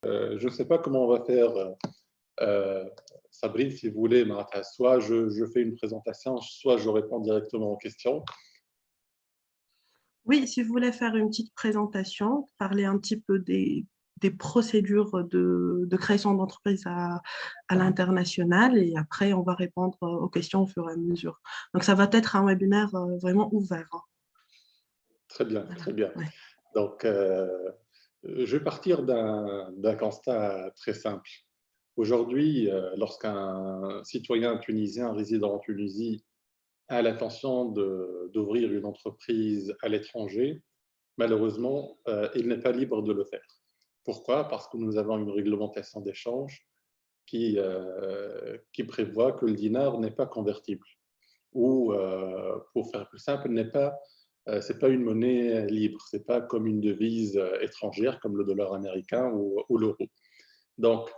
Je ne sais pas comment on va faire, Sabrine, si vous voulez, soit je fais une présentation, soit je réponds directement aux questions. Oui, si vous voulez faire une petite présentation, parler un petit peu des procédures de création d'entreprise à l'international et après, on va répondre aux questions au fur et à mesure. Donc, ça va être un webinaire vraiment ouvert, hein. Très bien, Voilà. très bien. Ouais. Donc, je vais partir d'un constat très simple. Aujourd'hui, lorsqu'un citoyen tunisien résidant en Tunisie a l'intention d'ouvrir une entreprise à l'étranger, malheureusement, il n'est pas libre de le faire. Pourquoi? Parce que nous avons une réglementation d'échange qui prévoit que le dinar n'est pas convertible ou, pour faire plus simple, c'est pas une monnaie libre, c'est pas comme une devise étrangère comme le dollar américain ou l'euro. Donc,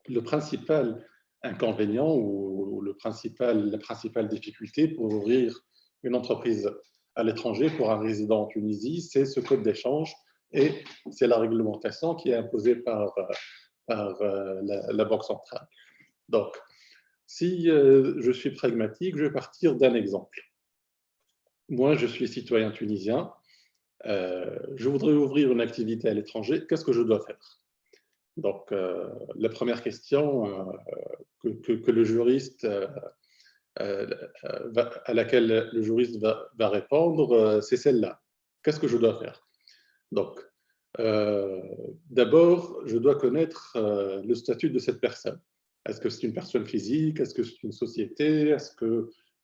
le principal inconvénient ou la principale difficulté pour ouvrir une entreprise à l'étranger pour un résident en Tunisie, c'est ce code d'échange et c'est la réglementation qui est imposée par la Banque centrale. Donc, si je suis pragmatique, je vais partir d'un exemple. Moi, je suis citoyen tunisien, je voudrais ouvrir une activité à l'étranger, qu'est-ce que je dois faire? Donc, la première question que le juriste, à laquelle le juriste va répondre, c'est celle-là. Qu'est-ce que je dois faire? Donc, d'abord, je dois connaître le statut de cette personne. Est-ce que c'est une personne physique? Est-ce que c'est une société?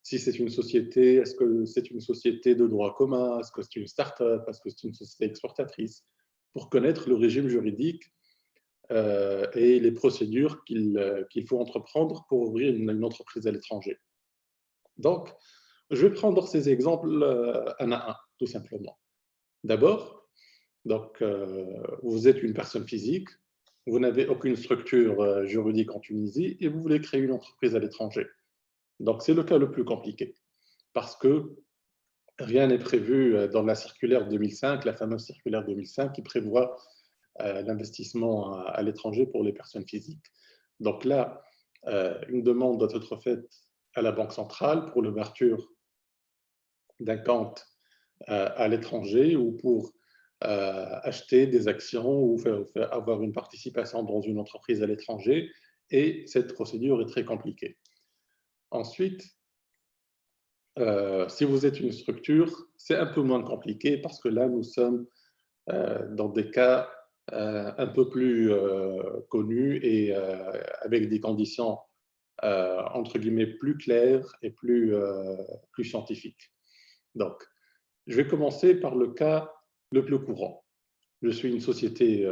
Si c'est une société, est-ce que c'est une société de droit commun? Est-ce que c'est une start-up? Est-ce que c'est une société exportatrice? Pour connaître le régime juridique et les procédures qu'il faut entreprendre pour ouvrir une entreprise à l'étranger. Donc, je vais prendre ces exemples un à un, tout simplement. D'abord, donc, vous êtes une personne physique, vous n'avez aucune structure juridique en Tunisie et vous voulez créer une entreprise à l'étranger. Donc, c'est le cas le plus compliqué parce que rien n'est prévu dans la circulaire 2005, la fameuse circulaire 2005 qui prévoit l'investissement à l'étranger pour les personnes physiques. Donc là, une demande doit être faite à la Banque centrale pour l'ouverture d'un compte à l'étranger ou pour acheter des actions ou avoir une participation dans une entreprise à l'étranger. Et cette procédure est très compliquée. Ensuite, si vous êtes une structure, c'est un peu moins compliqué parce que là, nous sommes dans des cas un peu plus connus et avec des conditions entre guillemets plus claires et plus scientifiques. Donc, je vais commencer par le cas le plus courant. Je suis une société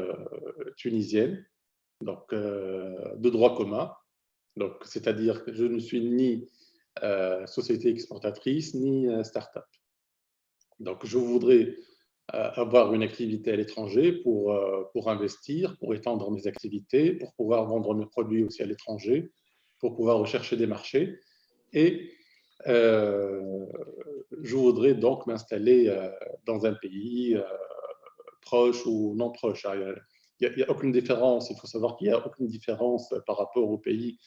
tunisienne, donc de droit commun, donc c'est-à-dire que je ne suis ni société exportatrice ni start-up. Donc, je voudrais avoir une activité à l'étranger pour investir, pour étendre mes activités, pour pouvoir vendre mes produits aussi à l'étranger, pour pouvoir rechercher des marchés. Et je voudrais donc m'installer dans un pays proche ou non proche. Il n'y a aucune différence. Il faut savoir qu'il n'y a aucune différence par rapport au pays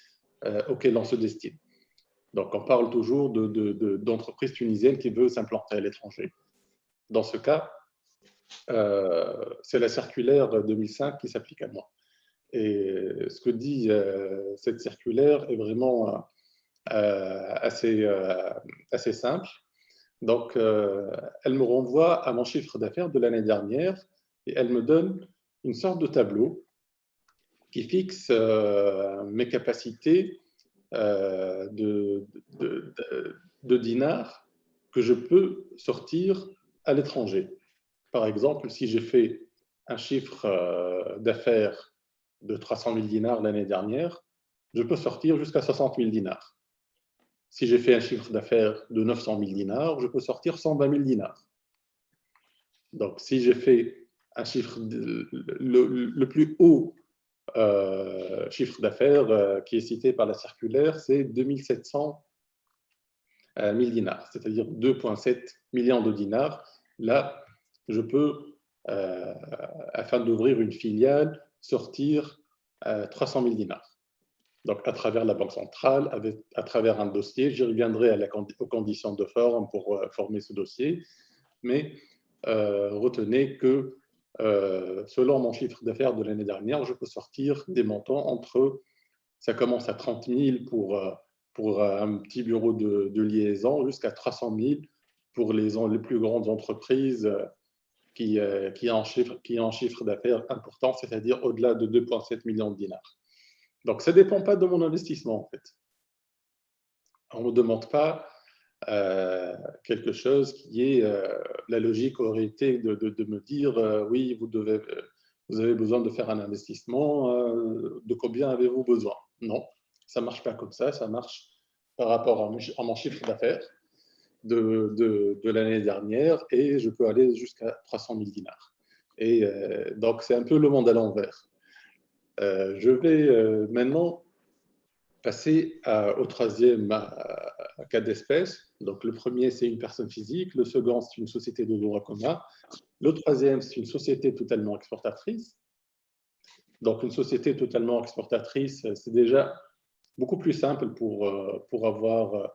auquel on se destine. Donc, on parle toujours d'entreprises tunisiennes qui veulent s'implanter à l'étranger. Dans ce cas, c'est la circulaire 2005 qui s'applique à moi. Et ce que dit cette circulaire est vraiment assez simple. Donc, elle me renvoie à mon chiffre d'affaires de l'année dernière et elle me donne une sorte de tableau qui fixe mes capacités de dinars que je peux sortir à l'étranger. Par exemple, si j'ai fait un chiffre d'affaires de 300 000 dinars l'année dernière, je peux sortir jusqu'à 60 000 dinars. Si j'ai fait un chiffre d'affaires de 900 000 dinars, je peux sortir 120 000 dinars. Donc, si j'ai fait un chiffre, le plus haut chiffre d'affaires qui est cité par la circulaire, c'est 2700 000 dinars, c'est-à-dire 2,7 millions de dinars. Là, je peux, afin d'ouvrir une filiale, sortir 300 000 dinars. Donc, à travers la Banque centrale, à travers un dossier, j'y reviendrai aux conditions de forme pour former ce dossier, mais retenez que selon mon chiffre d'affaires de l'année dernière, je peux sortir des montants entre, ça commence à 30 000 pour un petit bureau de liaison, jusqu'à 300 000 pour les plus grandes entreprises qui ont un chiffre d'affaires important, c'est-à-dire au-delà de 2,7 millions de dinars. Donc, ça ne dépend pas de mon investissement, en fait. On ne me demande pas quelque chose qui est la logique aurait été de me dire oui, vous avez besoin de faire un investissement, de combien avez-vous besoin? Non, ça ne marche pas comme ça marche par rapport à mon chiffre d'affaires de l'année dernière et je peux aller jusqu'à 300 000 dinars. Et donc, c'est un peu le monde à l'envers. Je vais maintenant passer au troisième cas d'espèce. Donc, le premier, c'est une personne physique. Le second, c'est une société de droit commun. Le troisième, c'est une société totalement exportatrice. Donc, une société totalement exportatrice, c'est déjà beaucoup plus simple pour avoir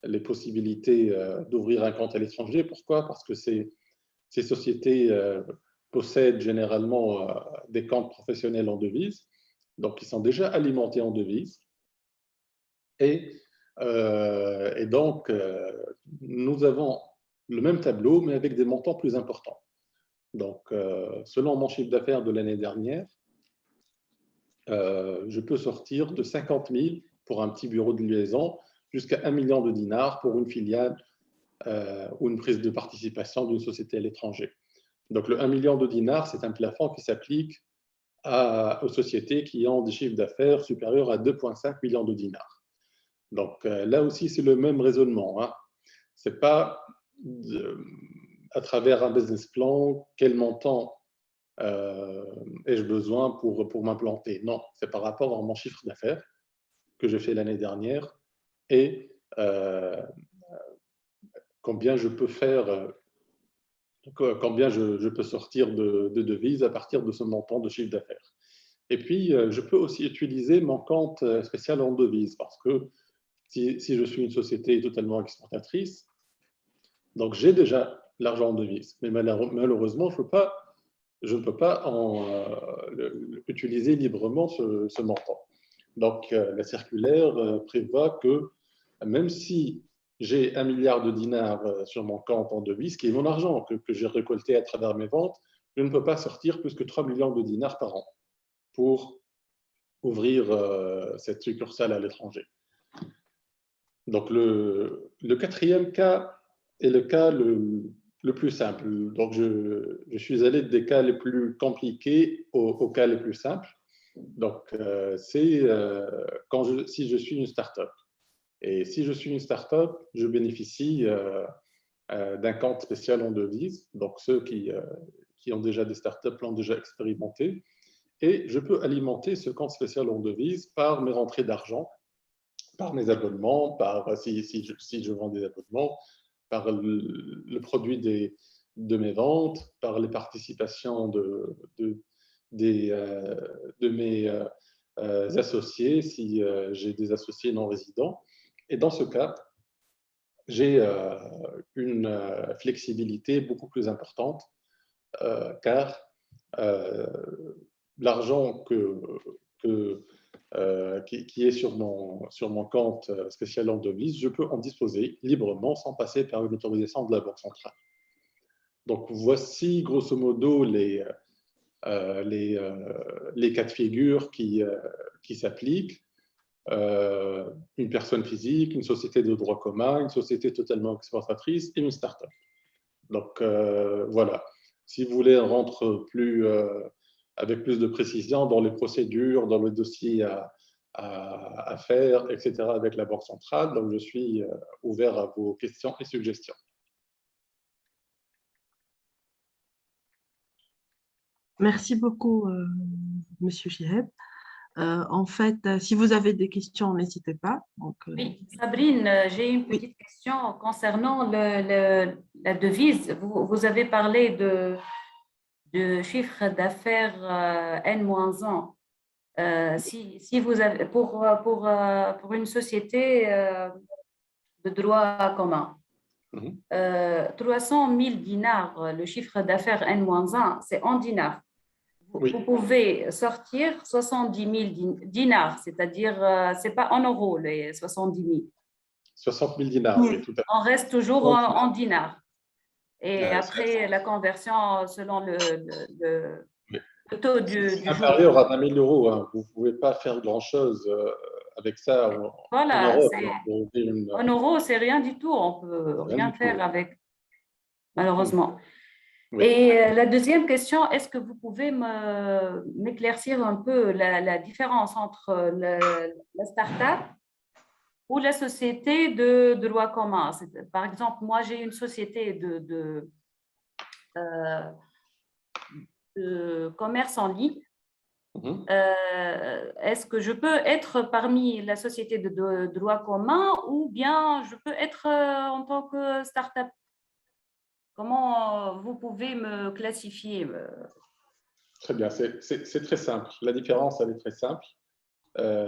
les possibilités d'ouvrir un compte à l'étranger. Pourquoi? Parce que ces sociétés possèdent généralement des comptes professionnels en devises, donc ils sont déjà alimentés en devises. Et donc, nous avons le même tableau, mais avec des montants plus importants. Donc, selon mon chiffre d'affaires de l'année dernière, je peux sortir de 50 000 pour un petit bureau de liaison jusqu'à 1 million de dinars pour une filiale ou une prise de participation d'une société à l'étranger. Donc, le 1 million de dinars, c'est un plafond qui s'applique aux sociétés qui ont des chiffres d'affaires supérieurs à 2,5 millions de dinars. Donc, là aussi, c'est le même raisonnement. Hein. Ce n'est pas à travers un business plan, quel montant ai-je besoin pour m'implanter. Non, c'est par rapport à mon chiffre d'affaires que j'ai fait l'année dernière et combien je peux faire, combien je peux sortir de devises à partir de ce montant de chiffre d'affaires. Et puis, je peux aussi utiliser mon compte spécial en devises parce que si je suis une société totalement exportatrice, donc j'ai déjà l'argent en devises, mais malheureusement, je ne peux pas utiliser librement ce montant. Donc, la circulaire prévoit que même si j'ai 1 milliard de dinars sur mon compte en devises, qui est mon argent que j'ai récolté à travers mes ventes, je ne peux pas sortir plus que 3 millions de dinars par an pour ouvrir cette succursale à l'étranger. Donc, le quatrième cas est le cas le plus simple. Donc, je suis allé des cas les plus compliqués aux cas les plus simples. Donc, c'est si je suis une start-up. Et si je suis une start-up, je bénéficie d'un compte spécial en devises. Donc, ceux qui ont déjà des start-up l'ont déjà expérimenté. Et je peux alimenter ce compte spécial en devises par mes rentrées d'argent, par mes abonnements, si je vends des abonnements, par le produit de mes ventes, par les participations de mes associés, si j'ai des associés non résidents. Et dans ce cas, j'ai une flexibilité beaucoup plus importante car l'argent qui est sur mon compte spécial en devises, je peux en disposer librement sans passer par une autorisation de la Banque centrale. Donc, voici grosso modo les cas de figure qui s'appliquent. Une personne physique, une société de droit commun, une société totalement exportatrice et une start-up. Donc, voilà. Si vous voulez, on rentre avec plus de précision dans les procédures, dans le dossier à faire, etc., avec la Banque centrale. Donc, je suis ouvert à vos questions et suggestions. Merci beaucoup, Monsieur Chiheb. En fait, si vous avez des questions, n'hésitez pas. Donc, oui, Sabrine, j'ai une petite question concernant la devise. Vous avez parlé de chiffre d'affaires N-1. Si vous avez, pour une société de droit commun, 300 000 dinars, le chiffre d'affaires N-1, c'est en dinars. Oui. Vous pouvez sortir 70 000 dinars, c'est-à-dire, ce n'est pas en euros, les 70 000. 60 000 dinars, oui, tout à fait. On reste toujours en dinars. Et après, ça, la conversion selon le taux du jour. Inférieur à 1 000 euros, hein. Vous ne pouvez pas faire grand-chose avec ça Voilà, en Europe. en euros, c'est rien du tout. On ne peut rien faire avec, malheureusement. Oui. Et la deuxième question, est-ce que vous pouvez m'éclaircir un peu la différence entre la start-up ou la société de droit commun? Par exemple, moi, j'ai une société de commerce en ligne. Est-ce que je peux être parmi la société de droit commun ou bien je peux être en tant que start-up? Comment vous pouvez me classifier? Très bien, c'est très simple. La différence, elle est très simple.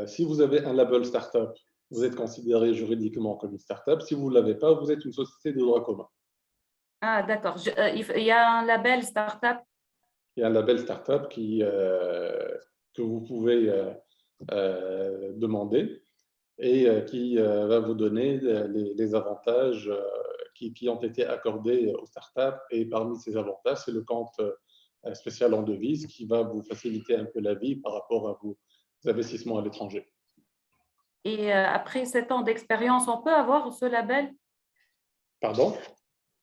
Si vous avez un label startup, vous êtes considéré juridiquement comme une startup. Si vous ne l'avez pas, vous êtes une société de droit commun. Ah, d'accord. Il y a un label startup. Il y a un label startup que vous pouvez demander et qui va vous donner les avantages qui ont été accordés aux startups. Et parmi ces avantages, c'est le compte spécial en devise qui va vous faciliter un peu la vie par rapport à vos investissements à l'étranger. Et après 7 ans d'expérience, on peut avoir ce label? Pardon?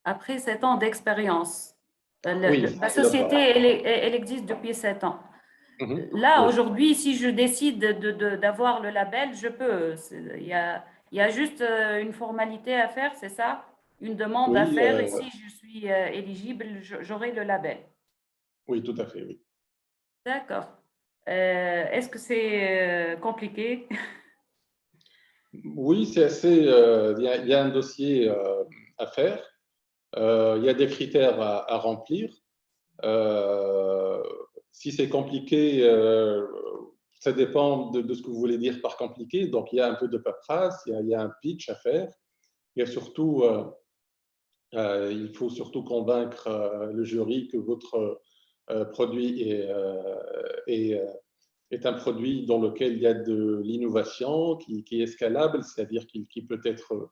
Après 7 ans d'expérience. Oui, la société, elle existe depuis 7 ans. Là, oui. Aujourd'hui, si je décide d'avoir le label, je peux. Il y a juste une formalité à faire, c'est ça? Une demande à faire et si je suis éligible, j'aurai le label. Oui, tout à fait, oui. D'accord. Est-ce que c'est compliqué? Oui, c'est assez. Il y a un dossier à faire. Il y a des critères à remplir. Si c'est compliqué, ça dépend de ce que vous voulez dire par compliqué. Donc, il y a un peu de paperasse, il y a un pitch à faire. Il y a surtout, il faut surtout convaincre le jury que votre produit est un produit dans lequel il y a de l'innovation, qui est scalable, c'est-à-dire qui peut être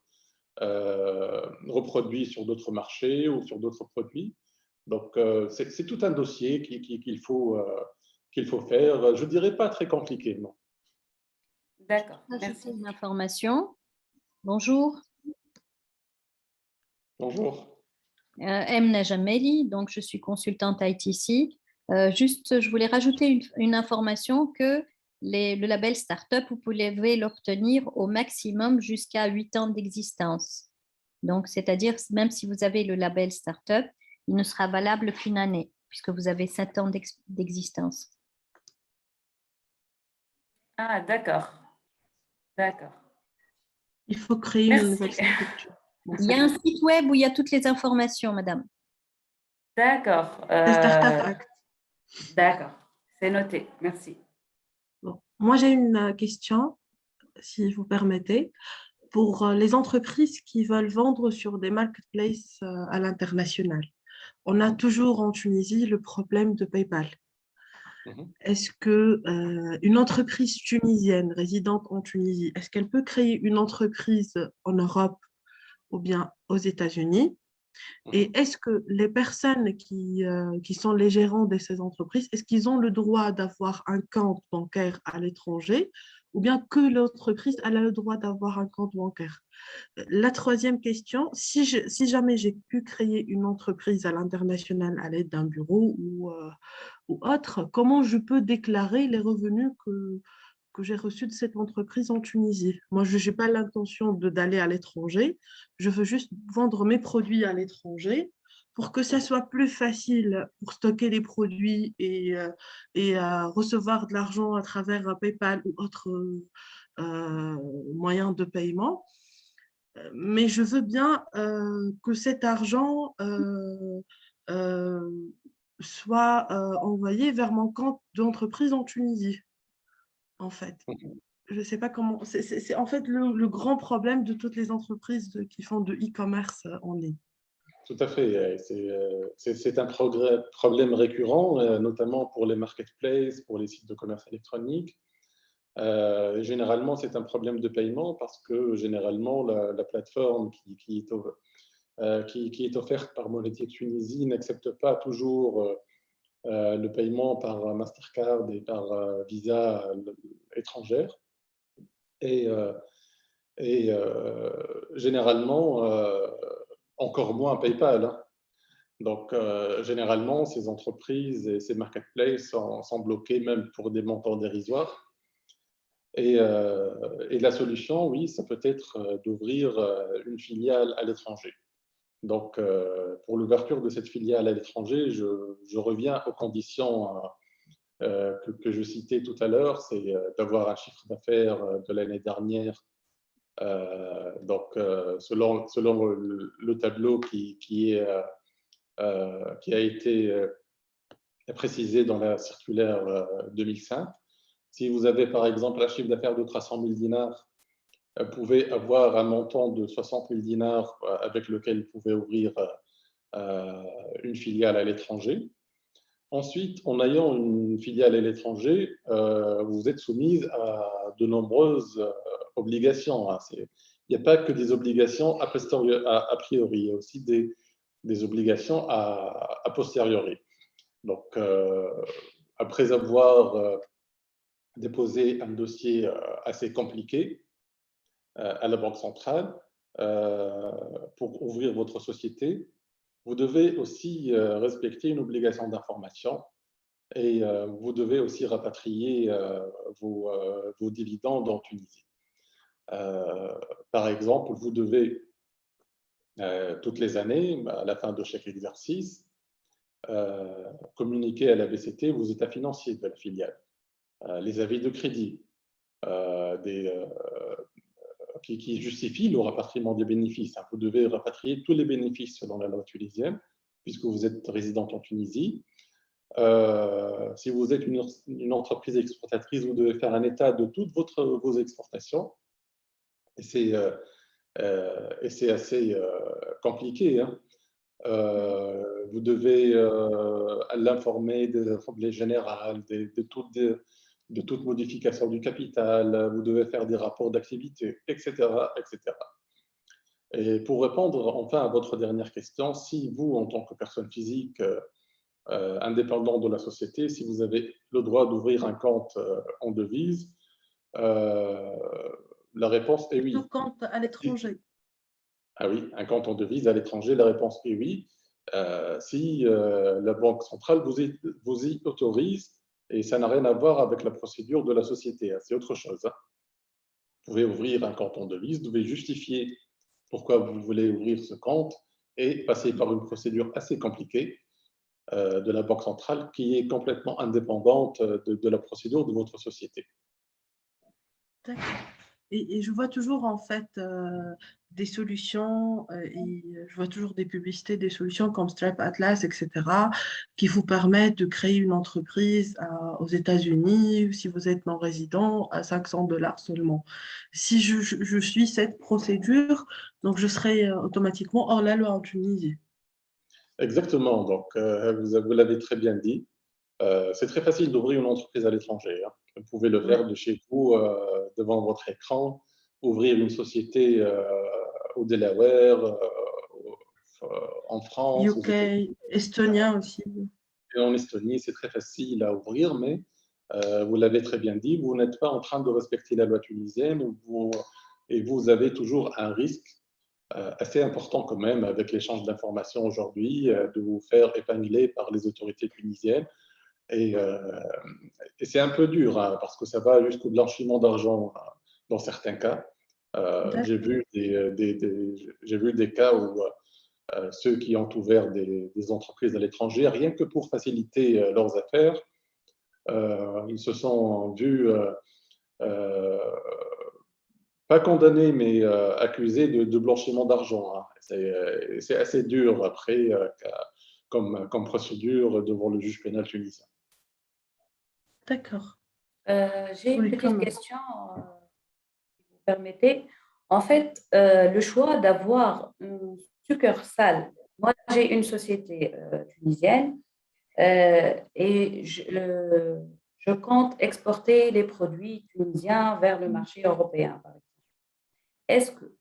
reproduit sur d'autres marchés ou sur d'autres produits. Donc, c'est tout un dossier qu'il faut faire. Je ne dirais pas très compliqué, non. D'accord, merci. Une information. Bonjour. Bonjour. Emna Jameli, donc je suis consultante ITC. Juste, je voulais rajouter une information que le label Startup, vous pouvez l'obtenir au maximum jusqu'à 8 ans d'existence. Donc, c'est-à-dire, même si vous avez le label Startup, il ne sera valable qu'une année, puisque vous avez 7 ans d'existence. Ah, d'accord. D'accord. Il faut créer une nouvelle structure. Il y a un site web où il y a toutes les informations, madame. D'accord. C'est Startup Act. D'accord, c'est noté. Merci. Bon. Moi, j'ai une question, si vous permettez, pour les entreprises qui veulent vendre sur des marketplaces à l'international. On a toujours en Tunisie le problème de PayPal. Est-ce que une entreprise tunisienne résidente en Tunisie, est-ce qu'elle peut créer une entreprise en Europe ou bien aux États-Unis? Et est-ce que les personnes qui sont les gérants de ces entreprises, est-ce qu'ils ont le droit d'avoir un compte bancaire à l'étranger ou bien que l'entreprise a le droit d'avoir un compte bancaire? La troisième question, si jamais j'ai pu créer une entreprise à l'international à l'aide d'un bureau ou autre, comment je peux déclarer les revenus que j'ai reçus de cette entreprise en Tunisie? Moi, je n'ai pas l'intention d'aller à l'étranger. Je veux juste vendre mes produits à l'étranger pour que ça soit plus facile pour stocker les produits et recevoir de l'argent à travers PayPal ou autres moyens de paiement. Mais je veux bien que cet argent soit envoyé vers mon compte d'entreprise en Tunisie, en fait. Je ne sais pas comment. C'est en fait le grand problème de toutes les entreprises qui font de e-commerce en ligne. Tout à fait. C'est un problème récurrent, notamment pour les marketplaces, pour les sites de commerce électronique. Généralement, c'est un problème de paiement parce que généralement, la plateforme qui est offerte par Monétique Tunisie n'accepte pas toujours le paiement par Mastercard et par Visa étrangère. Et, généralement, encore moins PayPal. Hein. Donc, généralement, ces entreprises et ces marketplaces sont bloqués même pour des montants dérisoires. Et la solution, oui, ça peut être d'ouvrir une filiale à l'étranger. Donc, pour l'ouverture de cette filiale à l'étranger, je reviens aux conditions que je citais tout à l'heure, c'est d'avoir un chiffre d'affaires de l'année dernière. Donc, selon le tableau qui a été précisé dans la circulaire 2005. Si vous avez par exemple un chiffre d'affaires de 300 000 dinars, vous pouvez avoir un montant de 60 000 dinars avec lequel vous pouvez ouvrir une filiale à l'étranger. Ensuite, en ayant une filiale à l'étranger, vous êtes soumise à de nombreuses obligations. Hein. Il n'y a pas que des obligations a priori, il y a aussi des obligations a posteriori. Donc, après avoir déposé un dossier assez compliqué à la Banque centrale pour ouvrir votre société, vous devez aussi respecter une obligation d'information et vous devez aussi rapatrier vos dividendes en Tunisie. Par exemple, vous devez toutes les années, à la fin de chaque exercice, communiquer à la BCT vos états financiers de la filiale, les avis de crédit, qui justifient le rapatriement des bénéfices. Vous devez rapatrier tous les bénéfices selon la loi tunisienne, puisque vous êtes résidente en Tunisie. Si vous êtes une entreprise exportatrice, vous devez faire un état de toutes vos exportations. Et c'est assez compliqué. Hein. Vous devez l'informer de l'Assemblée générale, de toute modification du capital, vous devez faire des rapports d'activité, etc., etc. Et pour répondre enfin à votre dernière question, si vous, en tant que personne physique indépendante de la société, si vous avez le droit d'ouvrir un compte en devise, la réponse est oui. Un compte à l'étranger. Ah oui, un compte en devise à l'étranger, la réponse est oui. Si la Banque centrale vous y autorise, et ça n'a rien à voir avec la procédure de la société, hein, c'est autre chose. Hein. Vous pouvez ouvrir un compte en devise, vous devez justifier pourquoi vous voulez ouvrir ce compte et passer par une procédure assez compliquée de la Banque centrale qui est complètement indépendante de la procédure de votre société. D'accord. Et je vois toujours en fait des solutions, et je vois toujours des publicités, des solutions comme Stripe Atlas, etc., qui vous permettent de créer une entreprise aux États-Unis, si vous êtes non-résident, à $500 seulement. Si je suis cette procédure, donc je serai automatiquement hors la loi en Tunisie. Exactement, donc vous l'avez très bien dit. C'est très facile d'ouvrir une entreprise à l'étranger. Hein. Vous pouvez le faire de chez vous, devant votre écran, ouvrir une société au Delaware, en France, aux UK, États-Unis. estonien aussi. Et en Estonie, c'est très facile à ouvrir, mais vous l'avez très bien dit, vous n'êtes pas en train de respecter la loi tunisienne et vous avez toujours un risque assez important quand même avec l'échange d'informations aujourd'hui, de vous faire épingler par les autorités tunisiennes. Et c'est un peu dur hein, parce que ça va jusqu'au blanchiment d'argent dans certains cas. J'ai vu des cas où ceux qui ont ouvert des entreprises à l'étranger, rien que pour faciliter leurs affaires, ils se sont vus pas condamnés, mais accusés de blanchiment d'argent. Hein. C'est assez dur après comme procédure devant le juge pénal tunisien. D'accord. J'ai une Oui, petite quand même. question, si vous permettez. En fait, le choix d'avoir une succursale. Moi, j'ai une société tunisienne et je compte exporter les produits tunisiens vers le marché européen, par exemple. Est-ce que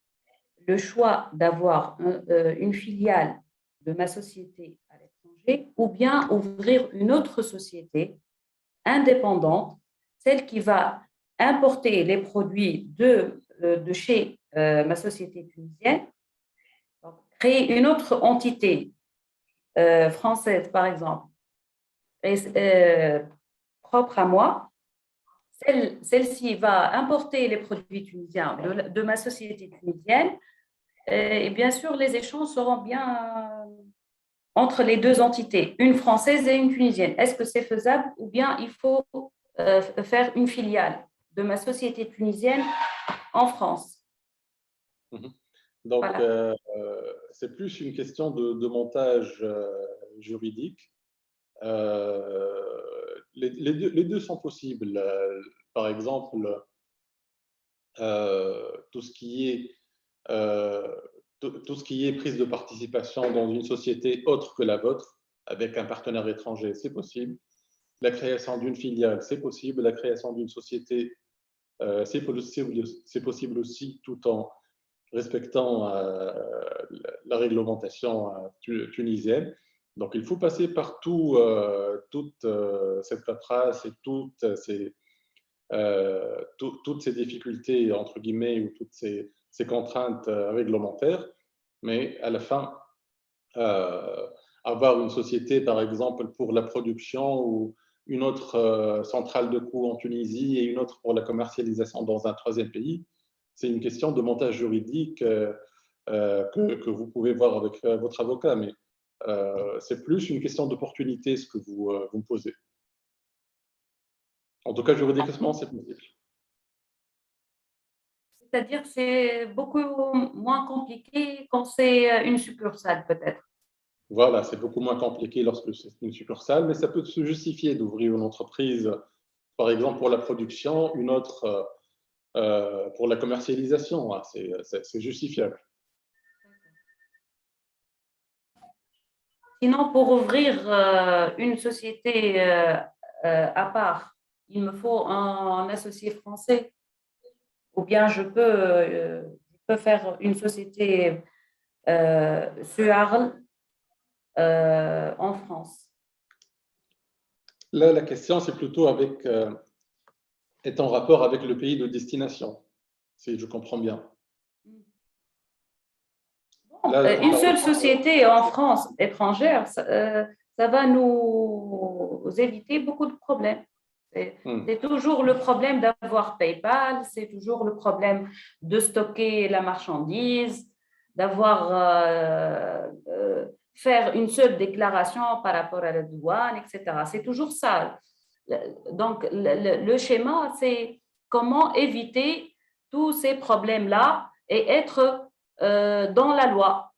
le choix d'avoir une filiale de ma société à l'étranger ou bien ouvrir une autre société indépendante, celle qui va importer les produits de chez ma société tunisienne, donc, créer une autre entité française, par exemple, propre à moi. Celle-ci va importer les produits tunisiens de ma société tunisienne et bien sûr, les échanges seront bien entre les deux entités, une française et une tunisienne. Est-ce que c'est faisable ou bien il faut faire une filiale de ma société tunisienne en France? Donc, Voilà. c'est plus une question de montage juridique. Les deux sont possibles. Par exemple, tout ce qui est prise de participation dans une société autre que la vôtre, avec un partenaire étranger, c'est possible. La création d'une filiale, c'est possible. La création d'une société, c'est possible aussi, tout en respectant la réglementation tunisienne. Donc, il faut passer par toute cette paperasse et toutes ces difficultés, entre guillemets, ou toutes ces contraintes réglementaires. Mais à la fin, avoir une société, par exemple, pour la production ou une autre centrale de coûts en Tunisie et une autre pour la commercialisation dans un troisième pays, c'est une question de montage juridique que vous pouvez voir avec votre avocat, mais c'est plus une question d'opportunité ce que vous me posez. En tout cas, juridiquement, c'est possible. C'est-à-dire que c'est beaucoup moins compliqué quand c'est une succursale, peut-être. Voilà, c'est beaucoup moins compliqué lorsque c'est une succursale, mais ça peut se justifier d'ouvrir une entreprise, par exemple pour la production, une autre pour la commercialisation. Hein, c'est justifiable. Sinon, pour ouvrir une société à part, il me faut un associé français. Ou bien je peux faire une société sur Arles en France. Là, la question, c'est plutôt est en rapport avec le pays de destination, si je comprends bien. Là, Une seule société en France étrangère, ça va nous éviter beaucoup de problèmes. C'est toujours le problème d'avoir PayPal, c'est toujours le problème de stocker la marchandise, d'avoir faire une seule déclaration par rapport à la douane, etc. C'est toujours ça. Donc, le schéma, c'est comment éviter tous ces problèmes-là et être dans la loi.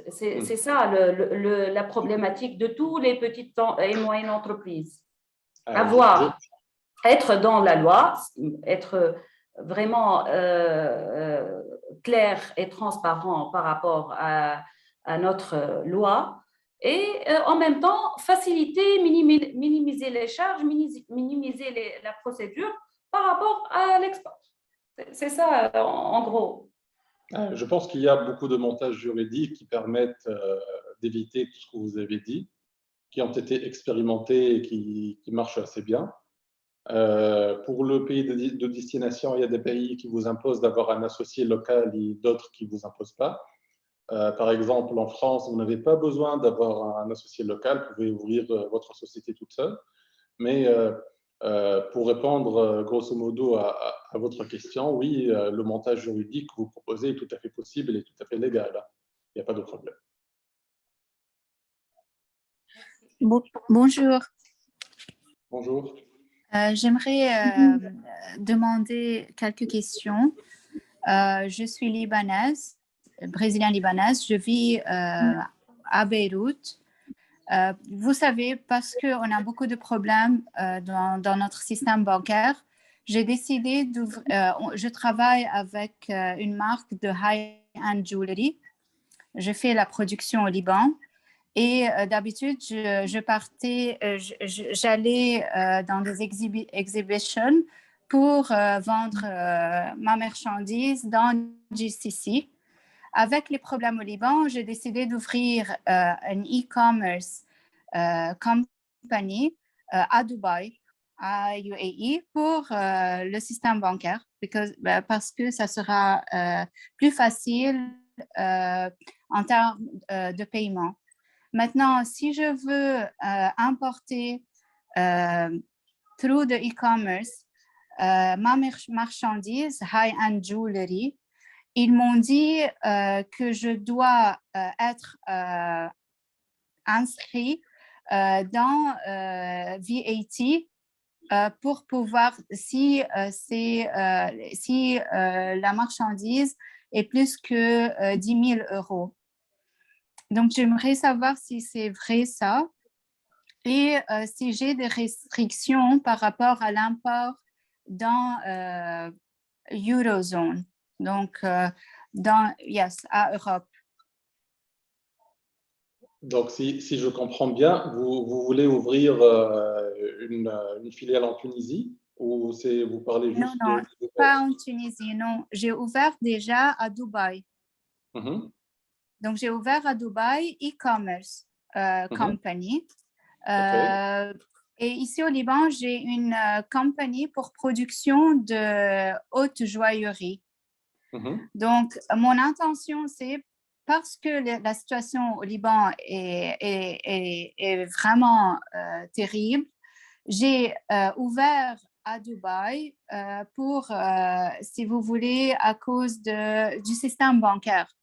C'est ça la problématique de tous les petites et moyennes entreprises. Être dans la loi, être vraiment clair et transparent par rapport à notre loi et en même temps faciliter, minimiser les charges, minimiser la procédure par rapport à l'export. C'est ça en gros. Je pense qu'il y a beaucoup de montages juridiques qui permettent d'éviter tout ce que vous avez dit, qui ont été expérimentés et qui marchent assez bien. Pour le pays de destination, il y a des pays qui vous imposent d'avoir un associé local et d'autres qui ne vous imposent pas. Par exemple, en France, vous n'avez pas besoin d'avoir un associé local, vous pouvez ouvrir votre société toute seule. Mais pour répondre grosso modo à votre question, oui, le montage juridique que vous proposez est tout à fait possible et tout à fait légal. Il n'y a pas de problème. Bonjour. Bonjour. J'aimerais demander quelques questions. Je suis libanaise, brésilienne libanaise. Je vis à Beyrouth. Vous savez, parce qu'on a beaucoup de problèmes dans notre système bancaire, j'ai décidé je travaille avec une marque de high-end jewelry. Je fais la production au Liban. Et d'habitude, j'allais dans des exhibitions pour vendre ma marchandise dans GCC. Avec les problèmes au Liban, j'ai décidé d'ouvrir un e-commerce compagnie à Dubaï, à UAE, pour le système bancaire, parce que ça sera plus facile en termes de paiement. Maintenant, si je veux importer through the e-commerce ma marchandise, high-end jewelry, ils m'ont dit que je dois être inscrit dans VAT pour pouvoir, si la marchandise est plus que 10 000 €. Donc, j'aimerais savoir si c'est vrai ça et si j'ai des restrictions par rapport à l'import dans Eurozone, donc à Europe. Donc, si je comprends bien, vous voulez ouvrir une filiale en Tunisie ou vous parlez juste Non, pas en Tunisie, non. J'ai ouvert déjà à Dubaï. Donc, j'ai ouvert à Dubaï e-commerce company. Et ici au Liban, j'ai une compagnie pour production de haute joaillerie. Donc, mon intention, c'est parce que la situation au Liban est vraiment terrible, j'ai ouvert à Dubaï pour, si vous voulez, à cause du système bancaire.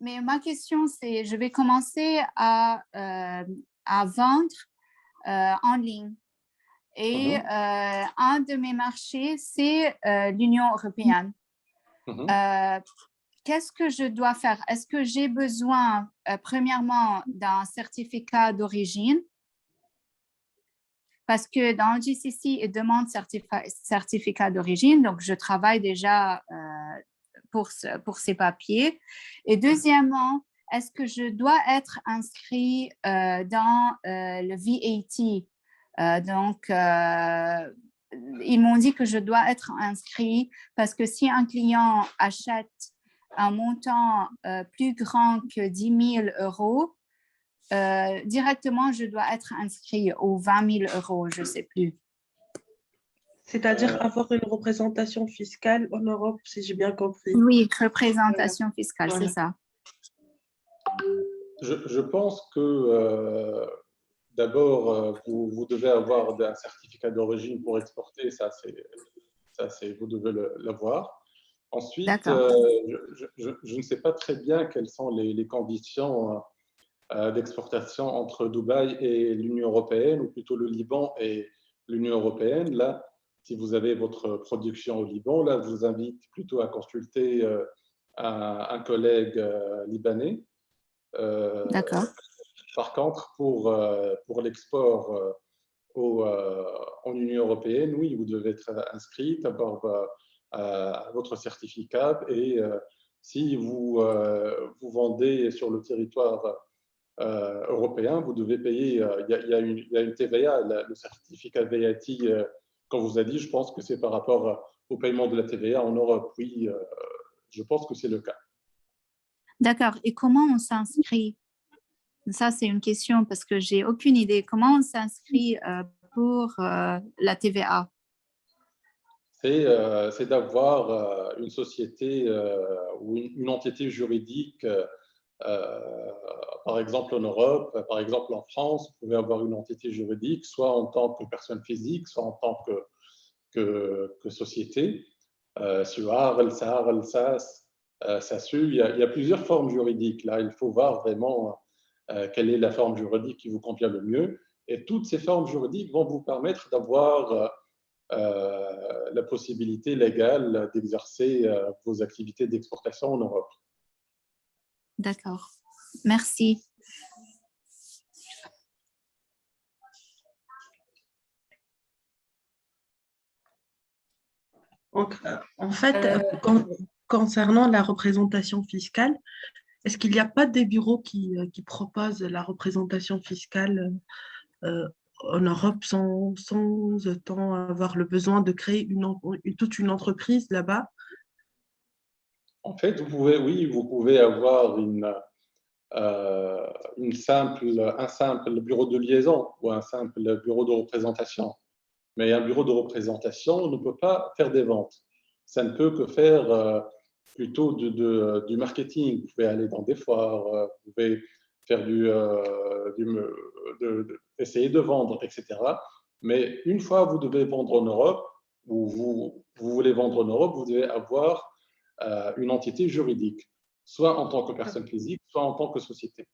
Mais ma question, c'est, je vais commencer à vendre en ligne. Et un de mes marchés, c'est l'Union européenne. Qu'est-ce que je dois faire? Est-ce que j'ai besoin, premièrement, d'un certificat d'origine? Parce que dans le GCC, ils demandent certificat d'origine, donc je travaille déjà pour ces papiers. Et deuxièmement, est-ce que je dois être inscrit dans le VAT? Donc, ils m'ont dit que je dois être inscrit parce que si un client achète un montant plus grand que 10 000 €, directement, je dois être inscrit aux 20 000 €, je ne sais plus. C'est-à-dire avoir une représentation fiscale en Europe, si j'ai bien compris. Oui, représentation fiscale, c'est ça. Je pense que d'abord, vous devez avoir un certificat d'origine pour exporter, vous devez l'avoir. Ensuite, je ne sais pas très bien quelles sont les conditions d'exportation entre Dubaï et l'Union européenne, ou plutôt le Liban et l'Union européenne. Là, si vous avez votre production au Liban, là, je vous invite plutôt à consulter un collègue libanais. D'accord. Par contre, pour l'export en Union européenne, oui, vous devez être inscrit, avoir votre certificat, et si vous vendez sur le territoire européen, vous devez payer, il y a une TVA, le certificat VAT, comme vous a dit, je pense que c'est par rapport au paiement de la TVA en Europe. Oui, je pense que c'est le cas. D'accord. Et comment on s'inscrit? Ça, c'est une question parce que j'ai aucune idée. Comment on s'inscrit pour la TVA? C'est d'avoir une société ou une entité juridique, par exemple en Europe, par exemple en France, vous pouvez avoir une entité juridique, soit en tant que personne physique, soit en tant que société. SUAR, LSAR, LSAS, SASU, il y a plusieurs formes juridiques. Là, il faut voir vraiment quelle est la forme juridique qui vous convient le mieux. Et toutes ces formes juridiques vont vous permettre d'avoir la possibilité légale d'exercer vos activités d'exportation en Europe. D'accord. Merci. En fait, concernant la représentation fiscale, est-ce qu'il n'y a pas des bureaux qui proposent la représentation fiscale en Europe sans autant avoir le besoin de créer toute une entreprise là-bas? En fait, vous pouvez avoir un simple bureau de liaison ou un simple bureau de représentation. Mais un bureau de représentation ne peut pas faire des ventes. Ça ne peut que faire plutôt du marketing. Vous pouvez aller dans des foires, vous pouvez faire essayer de vendre, etc. Mais une fois vous devez vendre en Europe, ou vous voulez vendre en Europe, vous devez avoir une entité juridique, soit en tant que personne physique, soit en tant que société.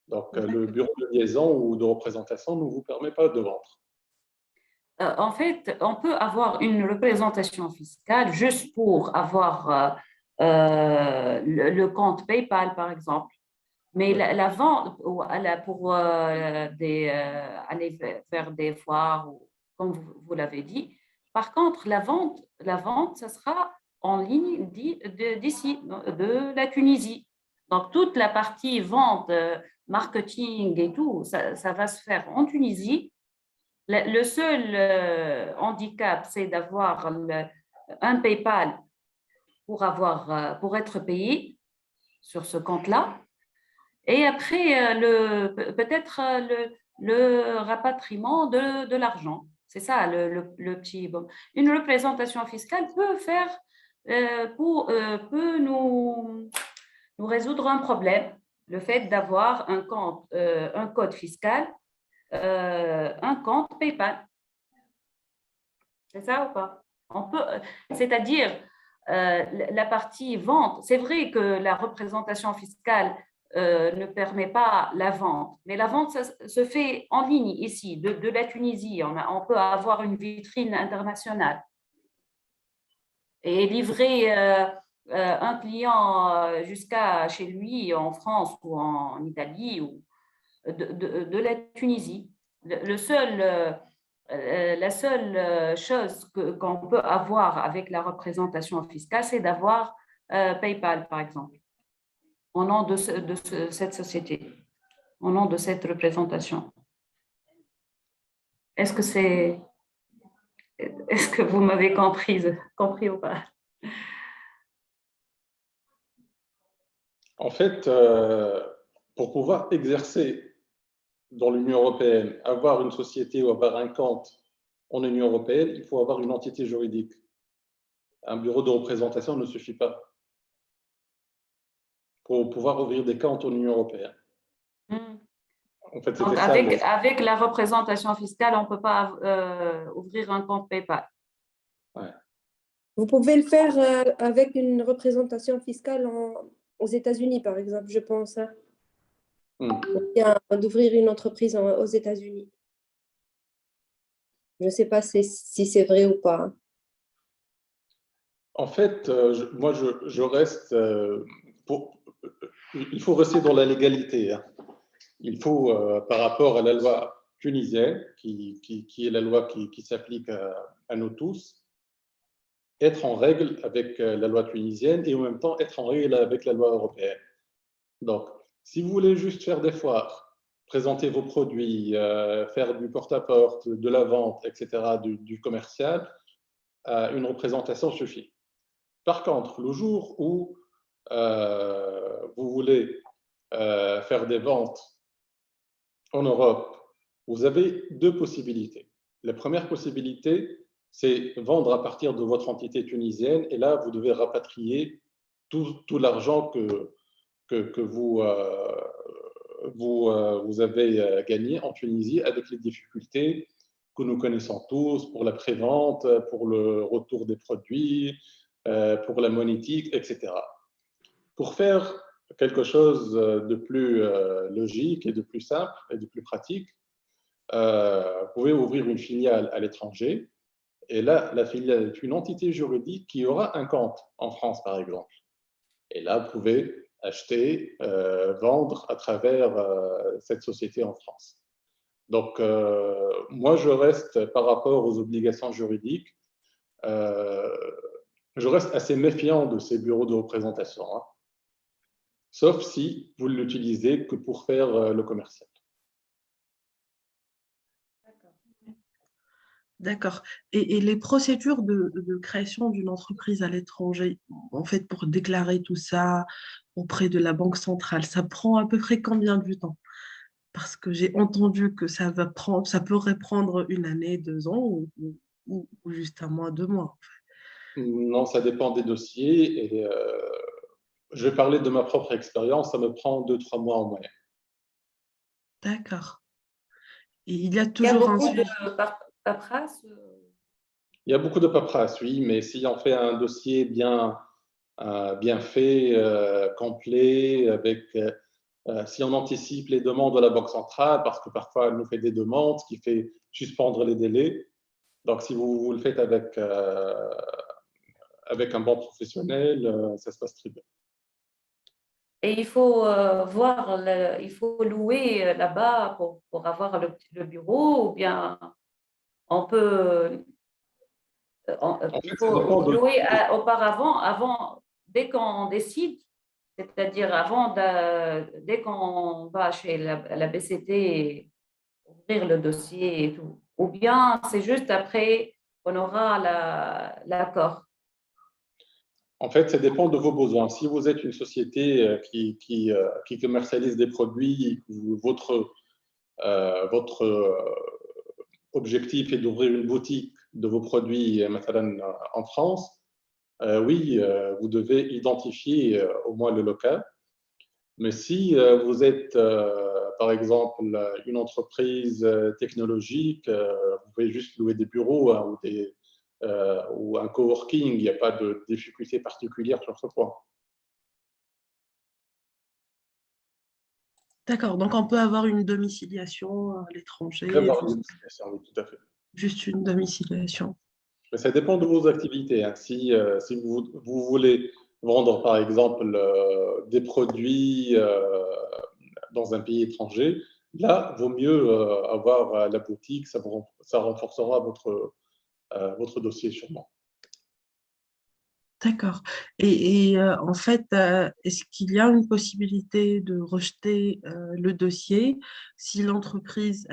Donc, le bureau de liaison ou de représentation ne vous permet pas de vendre. En fait, on peut avoir une représentation fiscale juste pour avoir le compte PayPal, par exemple. Mais la vente, pour aller faire des foires, comme vous l'avez dit. Par contre, la vente, ça sera en ligne d'ici, de la Tunisie. Donc, toute la partie vente, marketing et tout, ça va se faire en Tunisie. Le seul handicap, c'est d'avoir un PayPal pour être payé sur ce compte-là. Et après, peut-être le rapatriement de l'argent. C'est ça le petit. Bon. Une représentation fiscale peut nous résoudre un problème. Le fait d'avoir un code fiscal, un compte PayPal. C'est ça ou pas? C'est-à-dire la partie vente. C'est vrai que la représentation fiscale ne permet pas la vente, mais la vente ça se fait en ligne ici, de la Tunisie. On peut avoir une vitrine internationale et livrer un client jusqu'à chez lui en France ou en Italie ou de la Tunisie. La seule chose qu'on peut avoir avec la représentation fiscale, c'est d'avoir PayPal, par exemple, au nom de cette société, au nom de cette représentation. Est-ce que vous m'avez compris ou pas? En fait, pour pouvoir exercer dans l'Union européenne, avoir une société ou avoir un compte en Union européenne, il faut avoir une entité juridique. Un bureau de représentation ne suffit pas pour pouvoir ouvrir des comptes en Union européenne. En fait, donc, avec la représentation fiscale, on ne peut pas ouvrir un compte PayPal. Ouais. Vous pouvez le faire avec une représentation fiscale aux États-Unis, par exemple, je pense. D'ouvrir une entreprise aux États-Unis. Je ne sais pas si c'est vrai ou pas. En fait, moi, je reste il faut rester dans la légalité. Hein. Il faut, par rapport à la loi tunisienne, qui est la loi qui s'applique à nous tous, être en règle avec la loi tunisienne et en même temps être en règle avec la loi européenne. Donc, si vous voulez juste faire des foires, présenter vos produits, faire du porte-à-porte, de la vente, etc., du commercial, une représentation suffit. Par contre, le jour où vous voulez faire des ventes en Europe, vous avez deux possibilités. La première possibilité, c'est vendre à partir de votre entité tunisienne et là, vous devez rapatrier tout l'argent que vous avez gagné en Tunisie avec les difficultés que nous connaissons tous pour la prévente, pour le retour des produits, pour la monétique, etc. Pour faire quelque chose de plus logique et de plus simple et de plus pratique, vous pouvez ouvrir une filiale à l'étranger et là, la filiale est une entité juridique qui aura un compte en France, par exemple. Et là, vous pouvez acheter, vendre à travers cette société en France. Donc, moi, je reste par rapport aux obligations juridiques, je reste assez méfiant de ces bureaux de représentation, hein, sauf si vous ne l'utilisez que pour faire le commercial. D'accord. Et les procédures de création d'une entreprise à l'étranger, en fait, pour déclarer tout ça auprès de la Banque centrale, ça prend à peu près combien de temps? Parce que j'ai entendu que ça pourrait prendre 1 année, 2 ans ou juste 1 mois, 2 mois. Non, ça dépend des dossiers. Et je vais parler de ma propre expérience, ça me prend 2-3 mois en moyenne. D'accord. Et il y a Il y a toujours un beaucoup suivi. de paperasse. Il y a beaucoup de paperasse, oui, mais si on fait un dossier bien fait, complet, si on anticipe les demandes de la Banque centrale, parce que parfois elle nous fait des demandes, ce qui fait suspendre les délais. Donc, si vous le faites avec un bon professionnel, ça se passe très bien. Et il faut il faut louer là-bas pour avoir le bureau, ou bien on peut, il faut louer auparavant, dès qu'on décide, c'est-à-dire dès qu'on va chez la BCT et ouvrir le dossier et tout, ou bien c'est juste après qu'on aura l'accord. En fait, ça dépend de vos besoins. Si vous êtes une société qui commercialise des produits, votre objectif est d'ouvrir une boutique de vos produits en France, oui, vous devez identifier au moins le local. Mais si vous êtes, par exemple, une entreprise technologique, vous pouvez juste louer des bureaux, hein, ou un coworking, il n'y a pas de difficulté particulière sur ce point. D'accord. Donc, on peut avoir une domiciliation à l'étranger, Avoir une domiciliation, oui, tout à fait. juste une domiciliation. Mais ça dépend de vos activités, hein. Si vous voulez vendre, par exemple, des produits dans un pays étranger, là, vaut mieux avoir la boutique, ça renforcera votre dossier sûrement. D'accord. Et en fait, est-ce qu'il y a une possibilité de rejeter le dossier si l'entreprise,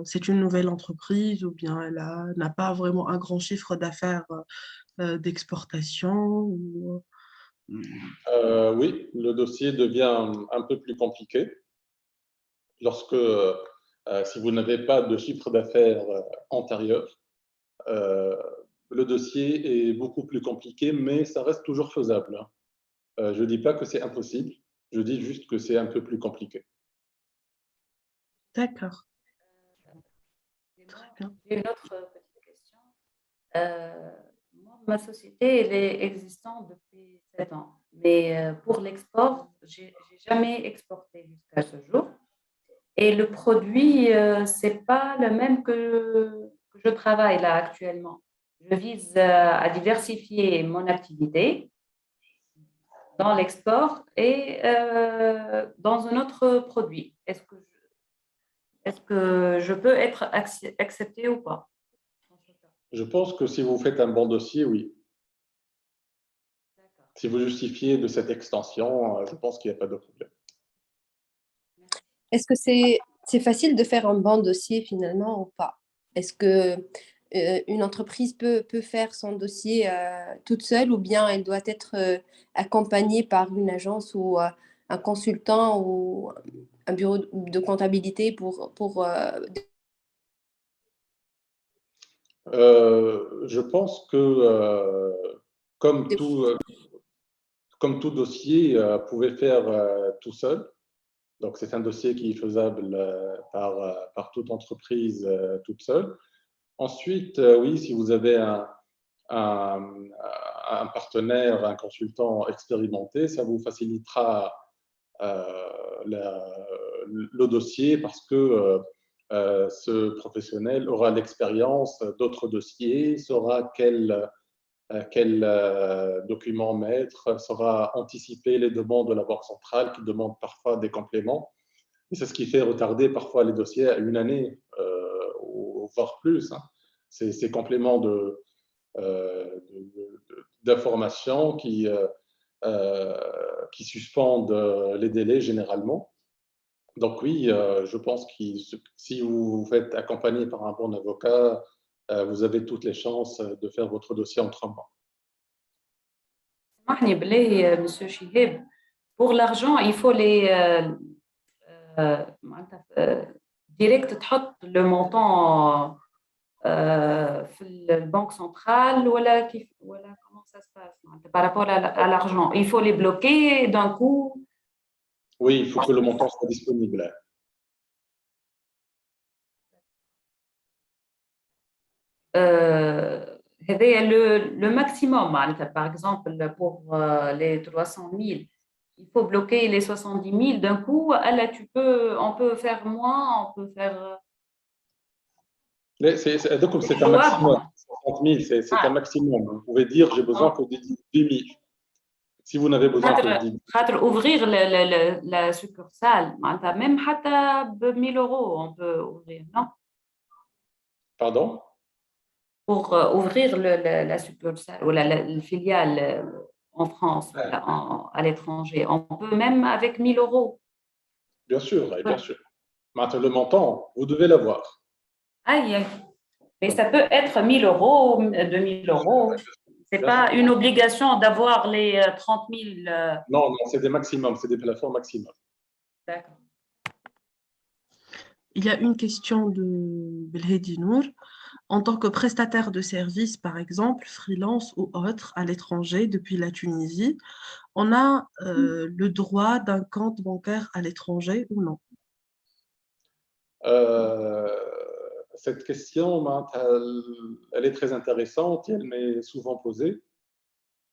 c'est une nouvelle entreprise ou bien n'a pas vraiment un grand chiffre d'affaires d'exportation Oui, le dossier devient un peu plus compliqué lorsque, si vous n'avez pas de chiffre d'affaires antérieur, le dossier est beaucoup plus compliqué, mais ça reste toujours faisable, hein. Je ne dis pas que c'est impossible, je dis juste que c'est un peu plus compliqué. D'accord. Très bien. J'ai une autre petite question. Moi, ma société, elle est existante depuis 7 ans, mais pour l'export, je n'ai jamais exporté jusqu'à ce jour. Et le produit, ce n'est pas le même que je travaille là actuellement. Je vise à diversifier mon activité dans l'export et dans un autre produit. Est-ce que je peux être acceptée ou pas? Je pense que si vous faites un bon dossier, oui. Si vous justifiez de cette extension, je pense qu'il n'y a pas de problème. Est-ce que c'est facile de faire un bon dossier finalement ou pas? Est-ce que une entreprise peut faire son dossier toute seule ou bien elle doit être accompagnée par une agence ou un consultant ou un bureau de comptabilité Je pense que comme tout dossier, vous pouvez faire tout seul. Donc, c'est un dossier qui est faisable par toute entreprise toute seule. Ensuite, oui, si vous avez un partenaire, un consultant expérimenté, ça vous facilitera le dossier parce que ce professionnel aura l'expérience d'autres dossiers, saura quel document mettre, saura anticiper les demandes de la Banque centrale qui demandent parfois des compléments. Et c'est ce qui fait retarder parfois les dossiers à 1 année, ou voire plus, hein. Ces compléments d'informations qui suspendent les délais généralement. Donc oui, je pense que si vous vous faites accompagner par un bon avocat, vous avez toutes les chances de faire votre dossier en 3 mois. سامحني بالله monsieur شهاب. Pour l'argent, il faut les direct تحط le montant في البنك centrale ولا كيف ولا comment ça se passe par rapport à l'argent. Il faut les bloquer d'un coup. Oui, il faut que le montant soit disponible. هذايا le maximum معناتها par exemple pour les 300 000 il faut bloquer les 70 000 d'un coup. Là on peut faire moins, on peut faire Donc c'est un maximum. 60 000, c'est un maximum. Vous pouvez dire j'ai besoin que de 10 000. Si vous n'avez besoin que de 10 000. خاطر ouvrir la succursale معناتها même حتى ب 1000 euros on peut ouvrir, non? Pardon? Pour ouvrir la succursale ou la filiale en France, à l'étranger. On peut même avec 1000 euros. Bien sûr, bien sûr. Maintenant, le montant, vous devez l'avoir. Aïe, mais ça peut être 1000 euros, 2000 euros. Ce n'est pas une obligation d'avoir les 30 000. Non, non, c'est des maximums, c'est des plafonds maximum. D'accord. Il y a une question de Belhedi Nour. En tant que prestataire de services, par exemple, freelance ou autre à l'étranger depuis la Tunisie, on a le droit d'un compte bancaire à l'étranger ou non? Cette question, elle est très intéressante et elle m'est souvent posée.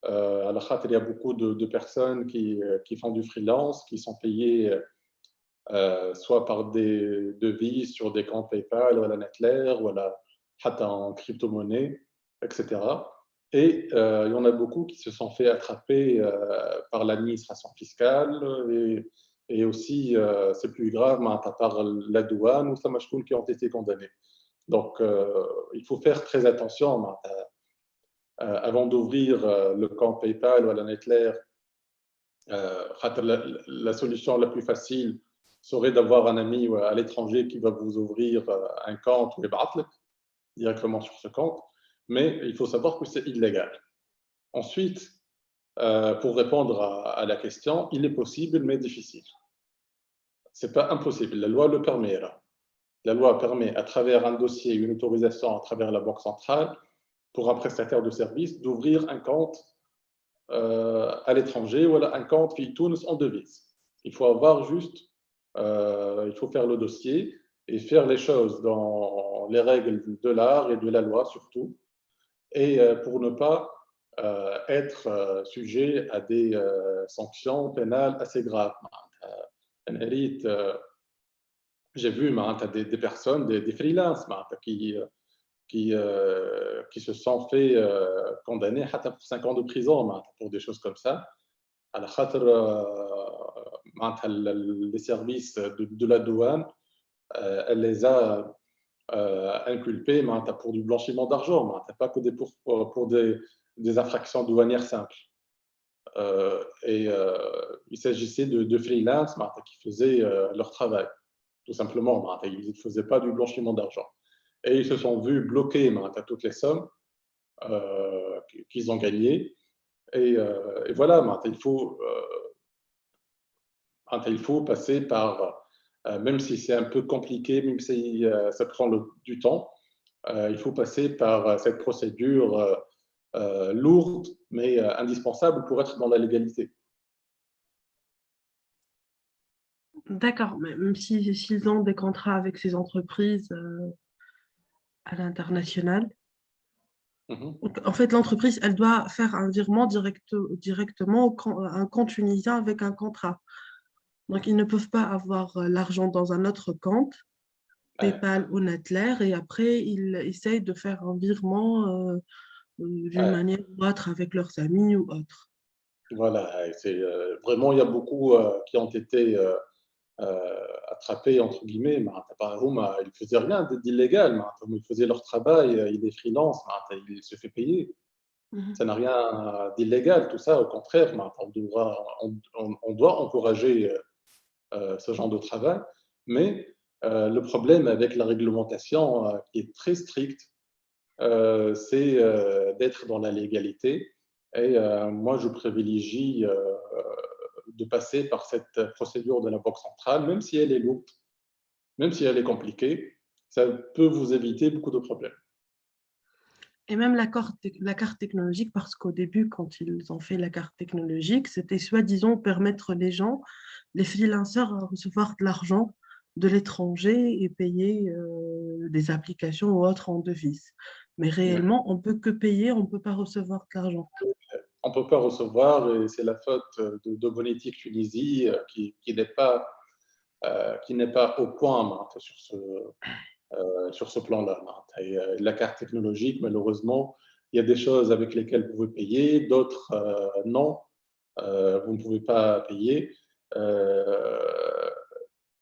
Il y a beaucoup de personnes qui font du freelance, qui sont payées soit par des devises sur des comptes PayPal, ou à la Netler, ou en crypto-monnaie, etc. Et il y en a beaucoup qui se sont fait attraper par l'administration fiscale et aussi, c'est plus grave, par la douane ou Samashkoun qui ont été condamnés. Donc, il faut faire très attention avant d'ouvrir le compte PayPal ou à la Netler. La solution la plus facile serait d'avoir un ami à l'étranger qui va vous ouvrir un compte ou directement sur ce compte, mais il faut savoir que c'est illégal. Ensuite, pour répondre à la question, il est possible mais difficile. Ce n'est pas impossible, la loi le permet là. La loi permet à travers un dossier, une autorisation à travers la banque centrale pour un prestataire de service d'ouvrir un compte à l'étranger ou un compte qui tourne en devise. Il faut avoir juste, il faut faire le dossier et faire les choses dans les règles de l'art et de la loi surtout, et pour ne pas être sujet à des sanctions pénales assez graves. J'ai vu des personnes, des freelances qui se sont fait condamner pour 5 ans de prison pour des choses comme ça. Les services de la douane, elle les a inculpés pour du blanchiment d'argent, pas que pour des infractions douanières simples. Il s'agissait de freelance qui faisaient leur travail, tout simplement. Ils ne faisaient pas du blanchiment d'argent. Et ils se sont vus bloquer toutes les sommes qu'ils ont gagnées. Et voilà, il faut passer par, même si c'est un peu compliqué, même si ça prend du temps, il faut passer par cette procédure lourde, mais indispensable pour être dans la légalité. D'accord, même s'ils ont des contrats avec ces entreprises à l'international. En fait, l'entreprise, elle doit faire un virement directement à un compte tunisien avec un contrat. Donc, ils ne peuvent pas avoir l'argent dans un autre compte, PayPal ou Netler, et après, ils essayent de faire un virement d'une manière ou autre avec leurs amis ou autre. Voilà, vraiment, il y a beaucoup qui ont été attrapés, entre guillemets. Ils ne faisaient rien d'illégal, ils faisaient leur travail, ils étaient freelance, ils se fait payer. Ça n'a rien d'illégal, tout ça. Au contraire, on doit encourager ce genre de travail. Mais le problème avec la réglementation qui est très stricte, c'est d'être dans la légalité. Et moi, je privilégie de passer par cette procédure de la Banque centrale, même si elle est lourde, même si elle est compliquée, ça peut vous éviter beaucoup de problèmes. Et même la carte technologique, parce qu'au début, quand ils ont fait la carte technologique, c'était soi-disant permettre les freelancers à recevoir de l'argent de l'étranger et payer des applications ou autres en devises. Mais réellement, on ne peut que payer, on ne peut pas recevoir de l'argent. On ne peut pas recevoir, et c'est la faute de Bonetic Tunisie qui n'est pas au point sur ce plan-là. Et la carte technologique, malheureusement, il y a des choses avec lesquelles vous pouvez payer, d'autres non, vous ne pouvez pas payer.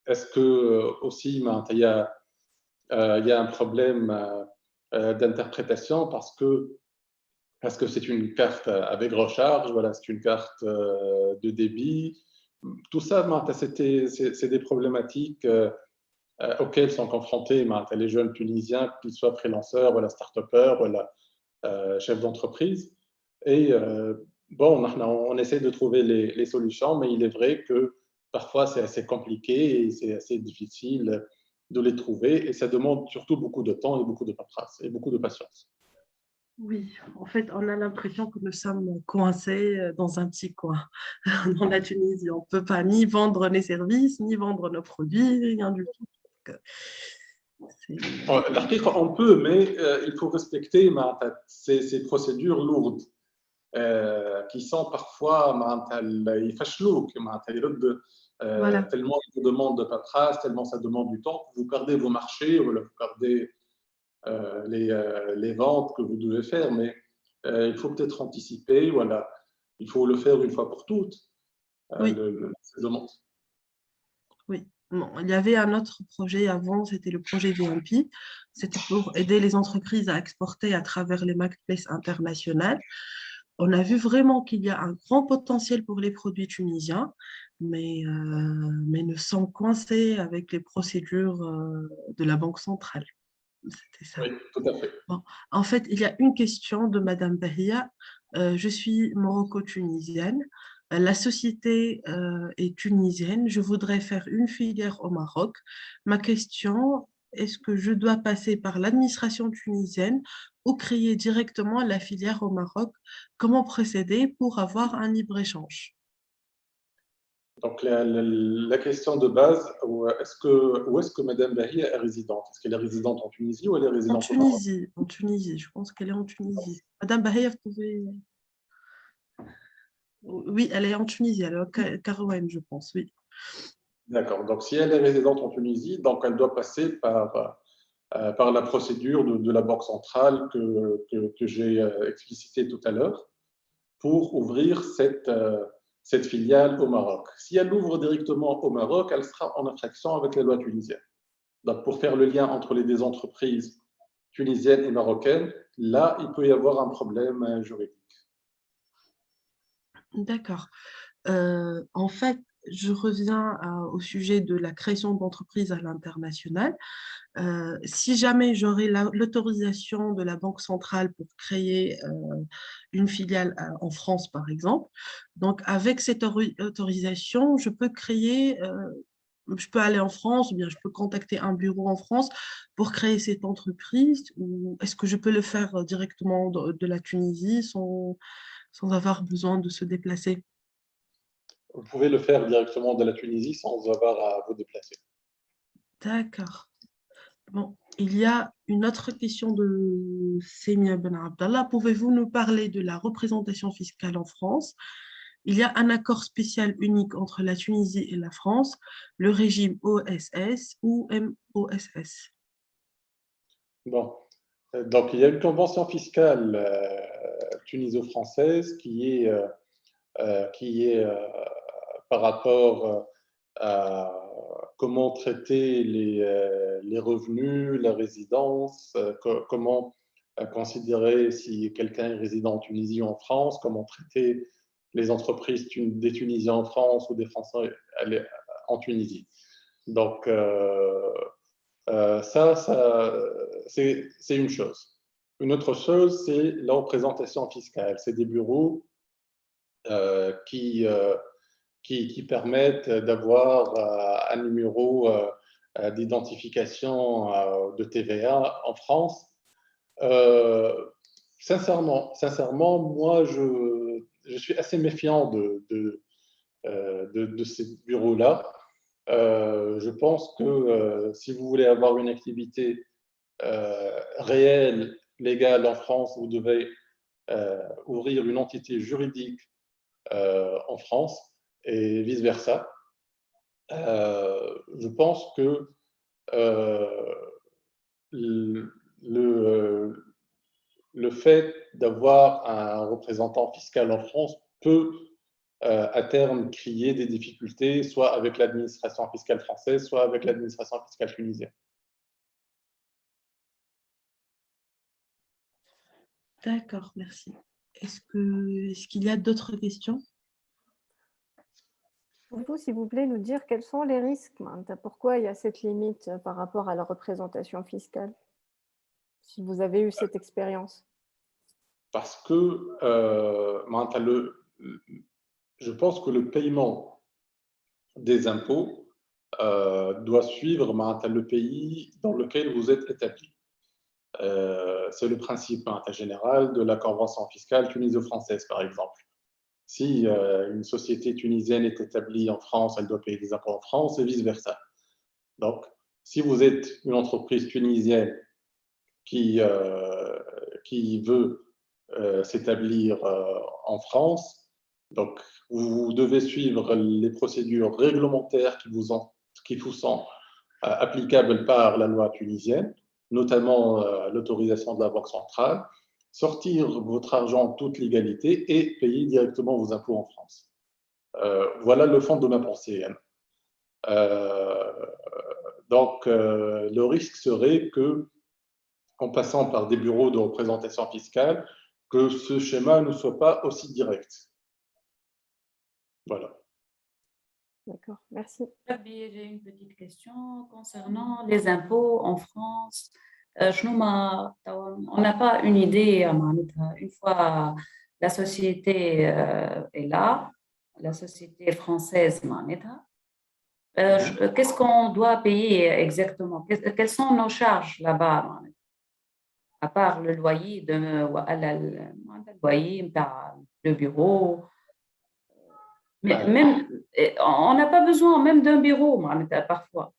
Est-ce que aussi, il y a un problème d'interprétation parce que c'est une carte avec recharge, voilà, c'est une carte de débit. Tout ça, c'est des problématiques auxquelles sont confrontés les jeunes Tunisiens, qu'ils soient freelanceurs, voilà, start-upers, voilà, chefs d'entreprise. Et bon, on essaie de trouver les solutions, mais il est vrai que parfois c'est assez compliqué et c'est assez difficile de les trouver. Et ça demande surtout beaucoup de temps et beaucoup de paperasse et beaucoup de patience. Oui, en fait, on a l'impression que nous sommes coincés dans un petit coin dans la Tunisie. On ne peut pas ni vendre les services, ni vendre nos produits, rien du tout. On peut, mais il faut respecter ces procédures lourdes qui sont parfois Voilà. tellement ils vous demandent de paperasse, tellement ça demande du temps, que vous perdez vos marchés, ou vous perdez les ventes que vous devez faire, mais il faut peut-être anticiper, voilà. Il faut le faire une fois pour toutes, Oui. ces demandes. Oui. Bon, il y avait un autre projet avant, c'était le projet VMP. C'était pour aider les entreprises à exporter à travers les marketplaces internationales. On a vu vraiment qu'il y a un grand potentiel pour les produits tunisiens, mais nous sommes coincés avec les procédures de la Banque centrale. C'était ça. Oui, tout à fait. Bon. En fait, il y a une question de Madame Bahia. Je suis morocco-tunisienne. La société est tunisienne. Je voudrais faire une filière au Maroc. Ma question, est-ce que je dois passer par l'administration tunisienne ou créer directement la filière au Maroc? Comment procéder pour avoir un libre-échange? Donc, la question de base, où est-ce que Mme Bahia est résidente? Est-ce qu'elle est résidente en Tunisie ou elle est résidente au Maroc? En Tunisie. Je pense qu'elle est en Tunisie. Madame Bahia, vous pouvez... Oui, elle est en Tunisie, elle est au Carouane, je pense, oui. D'accord. Donc, si elle est résidente en Tunisie, donc elle doit passer par la procédure de la Banque centrale que j'ai explicitée tout à l'heure pour ouvrir cette filiale au Maroc. Si elle ouvre directement au Maroc, elle sera en infraction avec les lois tunisiennes. Donc, pour faire le lien entre les deux entreprises tunisiennes et marocaines, là, il peut y avoir un problème juridique. D'accord. En fait, je reviens au sujet de la création d'entreprises à l'international. Si jamais j'aurais l'autorisation de la Banque centrale pour créer une filiale en France, par exemple, donc avec cette autorisation, je peux je peux aller en France ou bien je peux contacter un bureau en France pour créer cette entreprise, ou est-ce que je peux le faire directement de la Tunisie sans avoir besoin de se déplacer? Vous pouvez le faire directement de la Tunisie sans avoir à vous déplacer. D'accord. Bon, il y a une autre question de Semia Ben Abdallah. Pouvez-vous nous parler de la représentation fiscale en France? Il y a un accord spécial unique entre la Tunisie et la France, le régime OSS ou MOSS. Bon. Donc, il y a une convention fiscale tuniso-française qui est par rapport à comment traiter les revenus, la résidence, comment considérer si quelqu'un est résident en Tunisie ou en France, comment traiter les entreprises des Tunisiens en France ou des Français en Tunisie. Donc, ça c'est une chose. Une autre chose, c'est la représentation fiscale. C'est des bureaux qui permettent d'avoir un numéro d'identification de TVA en France. Sincèrement, moi, je suis assez méfiant de ces bureaux-là. Je pense que si vous voulez avoir une activité réelle, légale en France, vous devez ouvrir une entité juridique en France et vice-versa. Je pense que le fait d'avoir un représentant fiscal en France peut à terme créer des difficultés, soit avec l'administration fiscale française, soit avec l'administration fiscale tunisienne. D'accord, merci. Est-ce qu'il y a d'autres questions? Pouvez-vous, s'il vous plaît, nous dire quels sont les risques? Pourquoi il y a cette limite par rapport à la représentation fiscale? Si vous avez eu cette expérience. Parce que je pense que le paiement des impôts doit suivre le pays dans lequel vous êtes établi. C'est le principe général de la convention fiscale tuniso-française, par exemple. Si une société tunisienne est établie en France, elle doit payer des impôts en France et vice-versa. Donc, si vous êtes une entreprise tunisienne qui veut s'établir en France, donc vous devez suivre les procédures réglementaires qui vous sont applicables par la loi tunisienne, notamment l'autorisation de la Banque centrale, sortir votre argent en toute légalité et payer directement vos impôts en France. Voilà le fond de ma pensée. Donc, le risque serait que, en passant par des bureaux de représentation fiscale, que ce schéma ne soit pas aussi direct. Voilà. D'accord, merci. J'ai une petite question concernant les impôts en France. On n'a pas une idée, une fois la société est là, la société française, qu'est-ce qu'on doit payer exactement? Quelles sont nos charges là-bas? À part le loyer, le bureau. Mais même, on n'a pas besoin même d'un bureau, parfois.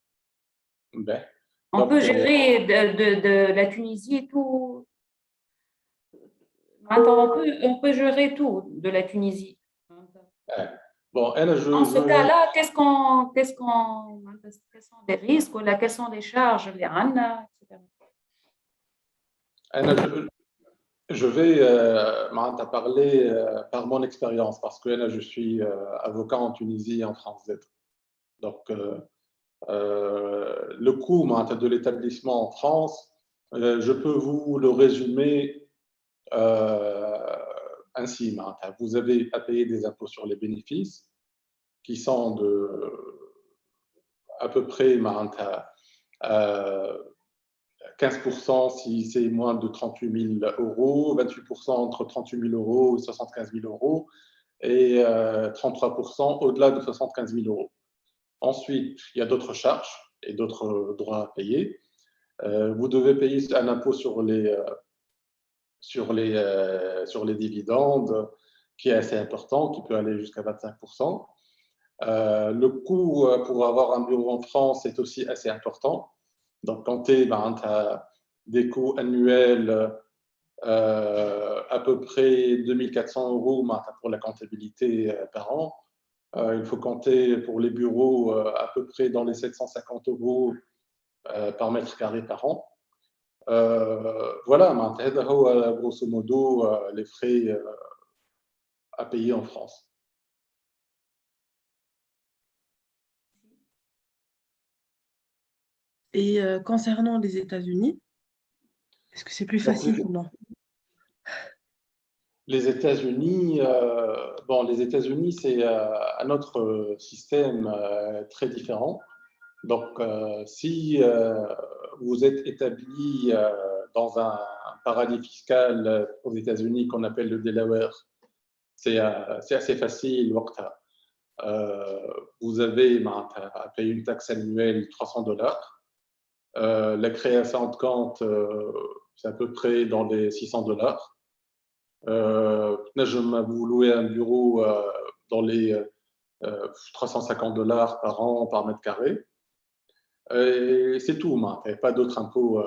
On peut gérer de la Tunisie tout. On peut gérer tout de la Tunisie. Bon, en ce cas-là, quels sont les risques, quelles sont les charges, les RAN, etc. Je vais parler par mon expérience parce que je suis avocat en Tunisie et en France. Donc, le coût de l'établissement en France, je peux vous le résumer ainsi. Vous avez à payer des impôts sur les bénéfices qui sont à peu près 15% si c'est moins de 38 000 euros, 28% entre 38 000 euros et 75 000 euros et 33% au-delà de 75 000 euros. Ensuite, il y a d'autres charges et d'autres droits à payer. Vous devez payer un impôt sur les dividendes qui est assez important, qui peut aller jusqu'à 25%. Le coût pour avoir un bureau en France est aussi assez important. Donc, comptez, tu as des coûts annuels à peu près 2 400 euros pour la comptabilité par an. Il faut compter pour les bureaux à peu près dans les 750 euros par mètre carré par an. Voilà, grosso modo, les frais à payer en France. Et concernant les États-Unis, Est-ce que c'est plus facile ou non? Les États-Unis, les États-Unis, c'est un autre système très différent. Donc, si vous êtes établi dans un paradis fiscal aux États-Unis qu'on appelle le Delaware, c'est assez facile. Vous avez à payer une taxe annuelle de $300. La création de compte, c'est à peu près dans les $600. Vous louez un bureau dans les $350 par an par mètre carré. Et c'est tout, il n'y a pas d'autres impôts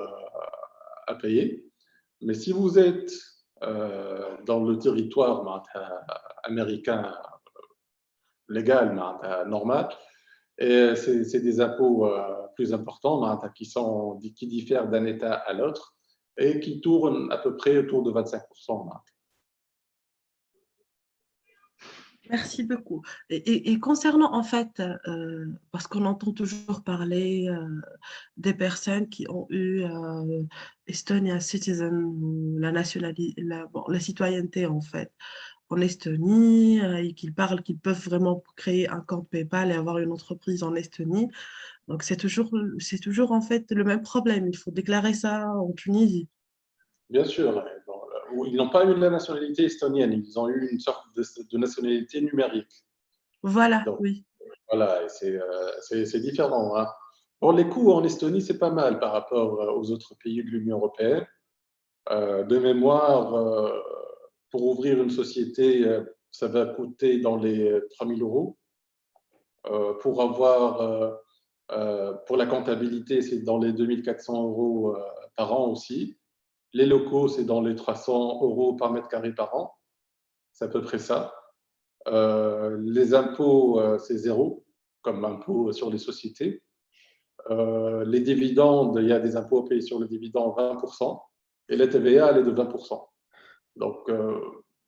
à payer. Mais si vous êtes dans le territoire américain légal, normal, et c'est des impôts plus importants qui diffèrent d'un État à l'autre et qui tournent à peu près autour de 25%. Merci beaucoup. Et concernant, en fait, parce qu'on entend toujours parler des personnes qui ont eu Estonia Citizen, la citoyenneté, en fait, en Estonie, et qu'ils parlent qu'ils peuvent vraiment créer un compte PayPal et avoir une entreprise en Estonie. Donc, c'est toujours, en fait, le même problème. Il faut déclarer ça en Tunisie. Bien sûr. Ils n'ont pas eu la nationalité estonienne, ils ont eu une sorte de nationalité numérique. Voilà, Donc, oui. voilà, c'est différent. Hein. Bon, les coûts en Estonie, c'est pas mal par rapport aux autres pays de l'Union européenne. De mémoire, pour ouvrir une société, ça va coûter dans les 3 000 €. Pour la comptabilité, c'est dans les 2 400 € par an aussi. Les locaux, c'est dans les 300 € par mètre carré par an. C'est à peu près ça. Les impôts, c'est 0, comme impôt sur les sociétés. Les dividendes, il y a des impôts payés sur le dividende 20%, et la TVA, elle est de 20%. Donc,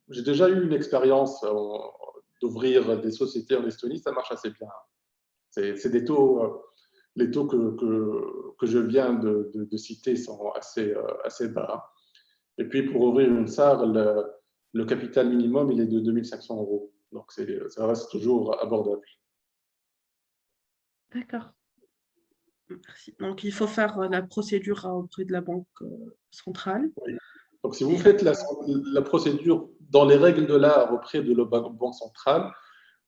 j'ai déjà eu une expérience d'ouvrir des sociétés en Estonie, ça marche assez bien. C'est des taux, les taux que je viens de citer sont assez bas. Et puis, pour ouvrir une SAR, le capital minimum, il est de 2 500 €. Donc, ça reste toujours abordable. D'accord. Merci. Donc, il faut faire la procédure auprès de la banque centrale. Oui. Donc, si vous faites la procédure dans les règles de l'art auprès de la banque centrale,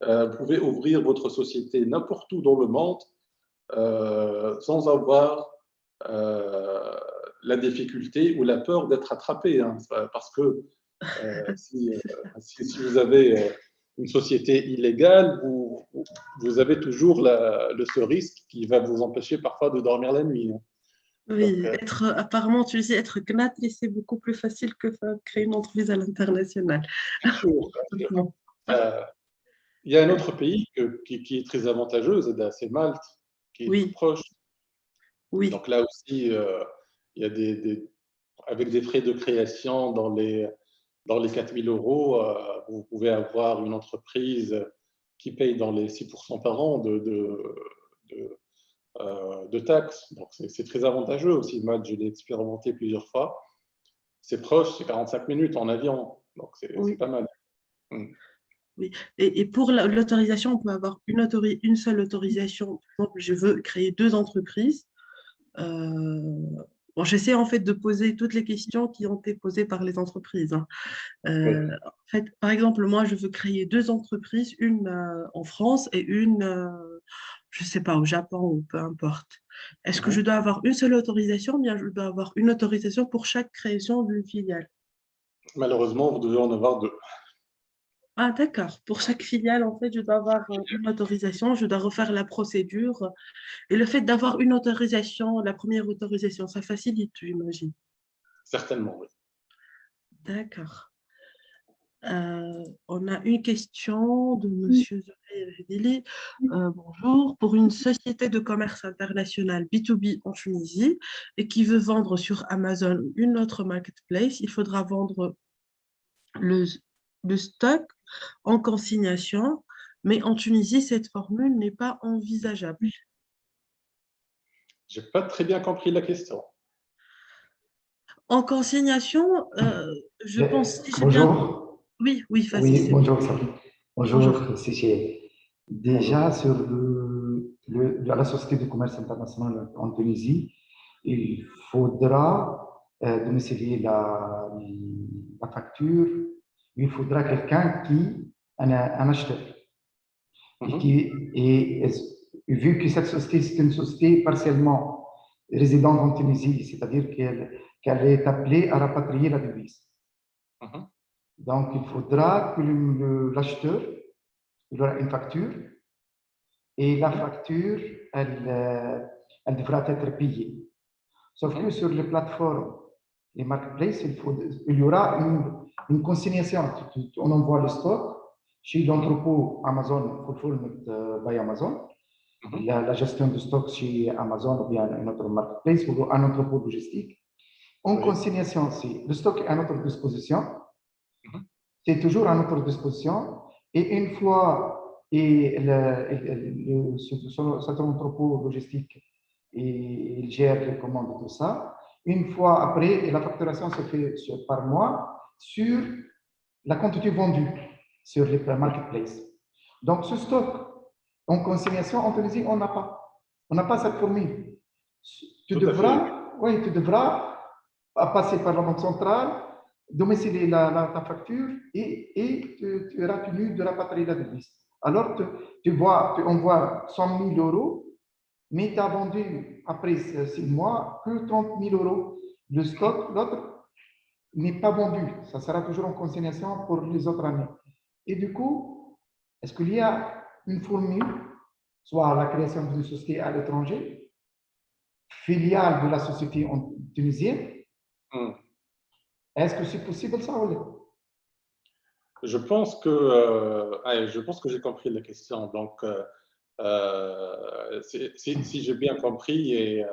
vous pouvez ouvrir votre société n'importe où dans le monde sans avoir la difficulté ou la peur d'être attrapé. Hein, parce que si vous avez une société illégale, vous avez toujours ce risque qui va vous empêcher parfois de dormir la nuit. Hein. Oui, apparemment, tu dis être GNAT, c'est beaucoup plus facile que créer une entreprise à l'international. Il y a un autre pays qui est très avantageux, c'est Malte, qui est tout proche. Oui. Donc là aussi, il y a avec des frais de création dans les 4 000 €, vous pouvez avoir une entreprise qui paye dans les 6% par an de taxes. Donc, c'est très avantageux aussi. Malte, je l'ai expérimenté plusieurs fois. C'est proche, c'est 45 minutes en avion. Donc, c'est pas mal. Oui. Et pour l'autorisation, on peut avoir une seule autorisation. Par exemple, je veux créer 2 entreprises. J'essaie en fait de poser toutes les questions qui ont été posées par les entreprises. Hein. En fait, par exemple, moi, je veux créer 2 entreprises, une en France et une, je ne sais pas, au Japon ou peu importe. Est-ce que je dois avoir une seule autorisation ou bien je dois avoir une autorisation pour chaque création d'une filiale? Malheureusement, vous devez en avoir 2. Ah, d'accord. Pour chaque filiale, en fait, je dois avoir une autorisation, je dois refaire la procédure. Et le fait d'avoir une autorisation, la première autorisation, ça facilite, j'imagine. Certainement, oui. D'accord. On a une question de M. Zohair. Bonjour. Pour une société de commerce international B2B en Tunisie et qui veut vendre sur Amazon ou une autre marketplace, il faudra vendre le stock en consignation, mais en Tunisie, cette formule n'est pas envisageable. Je n'ai pas très bien compris la question. En consignation, je pense... Si j'ai Bonjour. bien... Oui, vas-y. Oui, bonjour, Sabine. Bonjour, Bonjour. c'est Chien. Déjà, sur la Société de commerce international en Tunisie, il faudra domicilier la facture. Il faudra quelqu'un un acheteur. Et vu que cette société, c'est une société partiellement résidente en Tunisie, c'est-à-dire qu'elle est appelée à rapatrier la devise. Donc, il faudra que l'acheteur aura une facture et la facture, elle devra être payée. Sauf que sur les plateformes, les marketplaces, il y aura une consignation. On envoie le stock chez l'entrepôt Amazon, Fulfillment by Amazon, la gestion du stock chez Amazon ou bien un autre marketplace ou un entrepôt logistique. En consignation, le stock est à notre disposition. C'est toujours à notre disposition. Et une fois cet entrepôt logistique il gère les commandes et tout ça, une fois après, la facturation se fait par mois sur la quantité vendue sur les marketplaces. Donc, ce stock en consignation en Tunisie, on n'a pas. On n'a pas cette formule. Tu devras passer par la banque centrale, domicilier ta facture et tu auras tenu de rapatrier la devise. Alors, tu envoies 100 000 euros, mais tu as vendu après 6 mois que 30 000 euros. Le stock, l'autre, n'est pas vendu. Ça sera toujours en consignation pour les autres années. Et du coup, est-ce qu'il y a une formule, soit la création d'une société à l'étranger, filiale de la société tunisienne? Est-ce que c'est possible ça ou non? Je pense que j'ai compris la question. Donc, si j'ai bien compris, et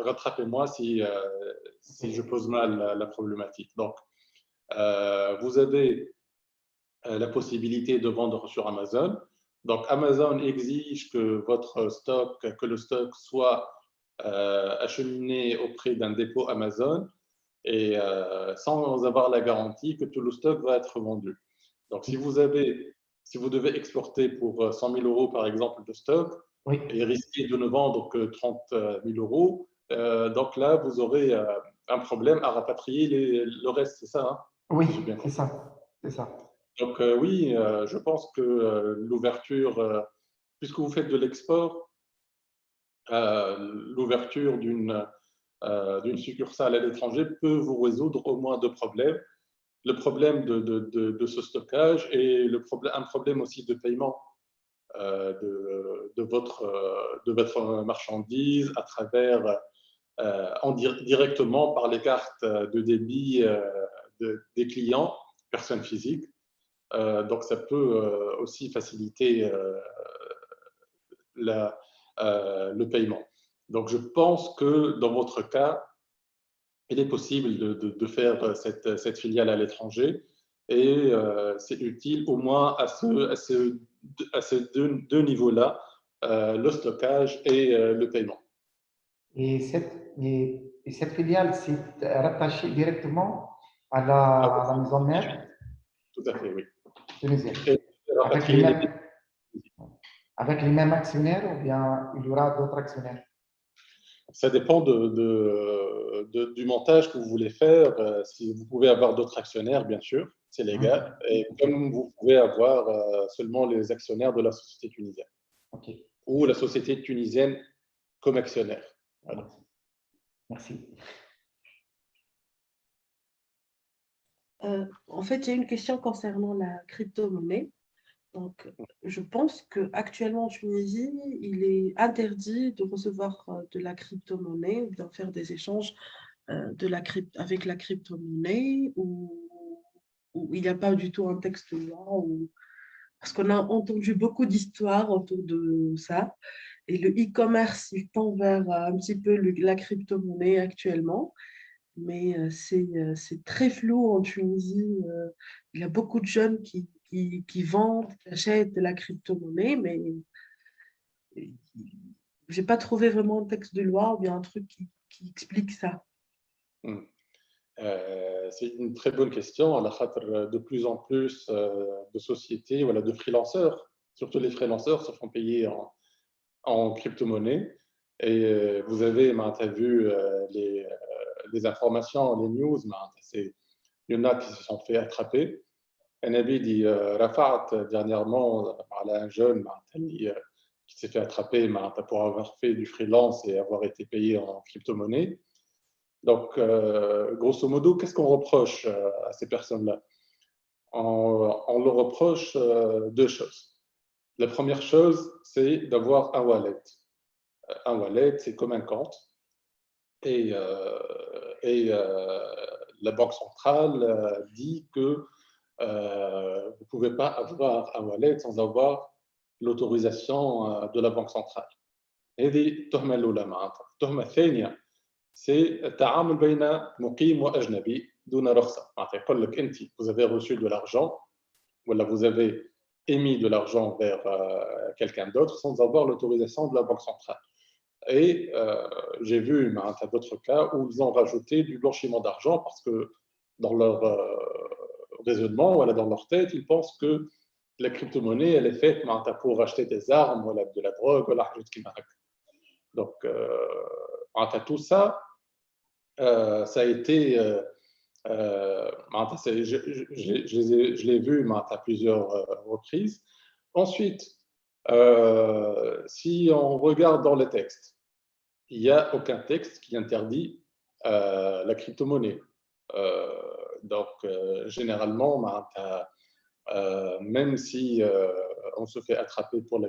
rattrapez-moi si je pose mal la problématique. Donc, vous avez la possibilité de vendre sur Amazon. Donc, Amazon exige que le stock soit acheminé auprès d'un dépôt Amazon et sans avoir la garantie que tout le stock va être vendu. Donc, si vous devez exporter pour 100 000 euros, par exemple, de stock, et risquer de ne vendre que 30 000 euros, donc là, vous aurez un problème à rapatrier le reste, c'est ça, hein? Oui, c'est ça. Donc oui, je pense que l'ouverture, puisque vous faites de l'export, l'ouverture d'une succursale à l'étranger peut vous résoudre au moins deux problèmes. Le problème de ce stockage et un problème aussi de paiement de votre marchandise à travers directement par les cartes de débit des clients, personnes physiques. Donc, ça peut aussi faciliter le paiement. Donc, je pense que dans votre cas, il est possible de faire cette filiale à l'étranger et c'est utile au moins à ces deux niveaux-là, le stockage et le paiement. Et cette filiale, c'est rattaché directement à la maison mère? Tout à fait, oui. Tunisienne. Avec les mêmes actionnaires ou bien il y aura d'autres actionnaires? Ça dépend du montage que vous voulez faire. Si vous pouvez avoir d'autres actionnaires, bien sûr, c'est légal. Et comme vous pouvez avoir seulement les actionnaires de la société tunisienne. Ou la société tunisienne comme actionnaire. Voilà. Merci. En fait, j'ai une question concernant la crypto-monnaie. Donc, je pense qu'actuellement en Tunisie, il est interdit de recevoir de la crypto-monnaie ou bien faire des échanges avec la crypto-monnaie ou il n'y a pas du tout un texte là. Parce qu'on a entendu beaucoup d'histoires autour de ça. Et le e-commerce, il tend vers un petit peu la crypto-monnaie actuellement. Mais c'est très flou en Tunisie. Il y a beaucoup de jeunes qui vendent, qui achètent de la crypto-monnaie, mais je n'ai pas trouvé vraiment un texte de loi ou bien un truc qui explique ça. C'est une très bonne question. De plus en plus de sociétés, voilà, de freelanceurs, surtout les freelanceurs, se font payer en crypto-monnaie. Et vous avez vu les informations, les news, il y en a qui se sont fait attraper. Un ami dit Rafat, dernièrement, un jeune qui s'est fait attraper pour avoir fait du freelance et avoir été payé en crypto-monnaie. Donc, grosso modo, qu'est-ce qu'on reproche à ces personnes-là? On leur reproche deux choses. La première chose, c'est d'avoir un wallet. Un wallet, c'est comme un compte. Et la Banque centrale dit que vous ne pouvez pas avoir un wallet sans avoir l'autorisation de la Banque centrale. هذه التهمة الأولى معناتها. التهمة الثانية c'est التعامل بين مقيم وأجنبي دون رخصة. معناتها يقول لك أنت vous avez reçu de l'argent ou vous avez émis de l'argent vers quelqu'un d'autre sans avoir l'autorisation de la Banque centrale. Et j'ai vu d'autres cas où ils ont rajouté du blanchiment d'argent parce que dans leur raisonnement, voilà, dans leur tête, ils pensent que la crypto-monnaie, elle est faite pour acheter des armes, voilà, de la drogue, voilà. Donc, tout ça, ça a été, je l'ai vu à plusieurs reprises. Ensuite, si on regarde dans le texte, il n'y a aucun texte qui interdit la crypto-monnaie. Donc, généralement, même si on se fait attraper pour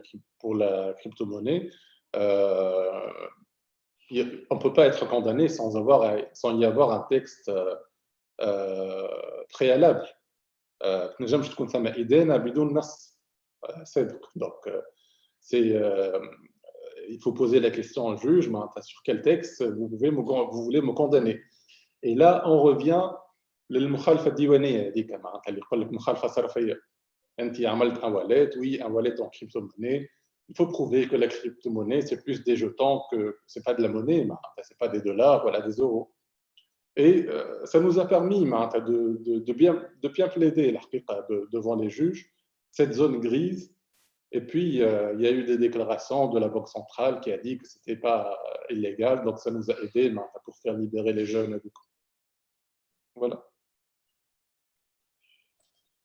la crypto-monnaie, on ne peut pas être condamné sans y avoir un texte préalable. Donc, il faut poser la question au juge, sur quel texte vous voulez me condamner. Et là, on revient للمخالفة الديوانية هذيك معناتها اللي يقول لك مخالفة صرفية. أنت عملت un wallet, oui, un wallet en crypto-monnaie. Il faut prouver que la crypto-monnaie, c'est plus des jetons que c'est pas de la monnaie, c'est pas des dollars, voilà, des euros. Et ça nous a permis de bien plaider devant les juges, cette zone grise. Et puis, il y a eu des déclarations de la Banque centrale qui a dit que ce n'était pas illégal, donc ça nous a aidé pour faire libérer les jeunes. Voilà.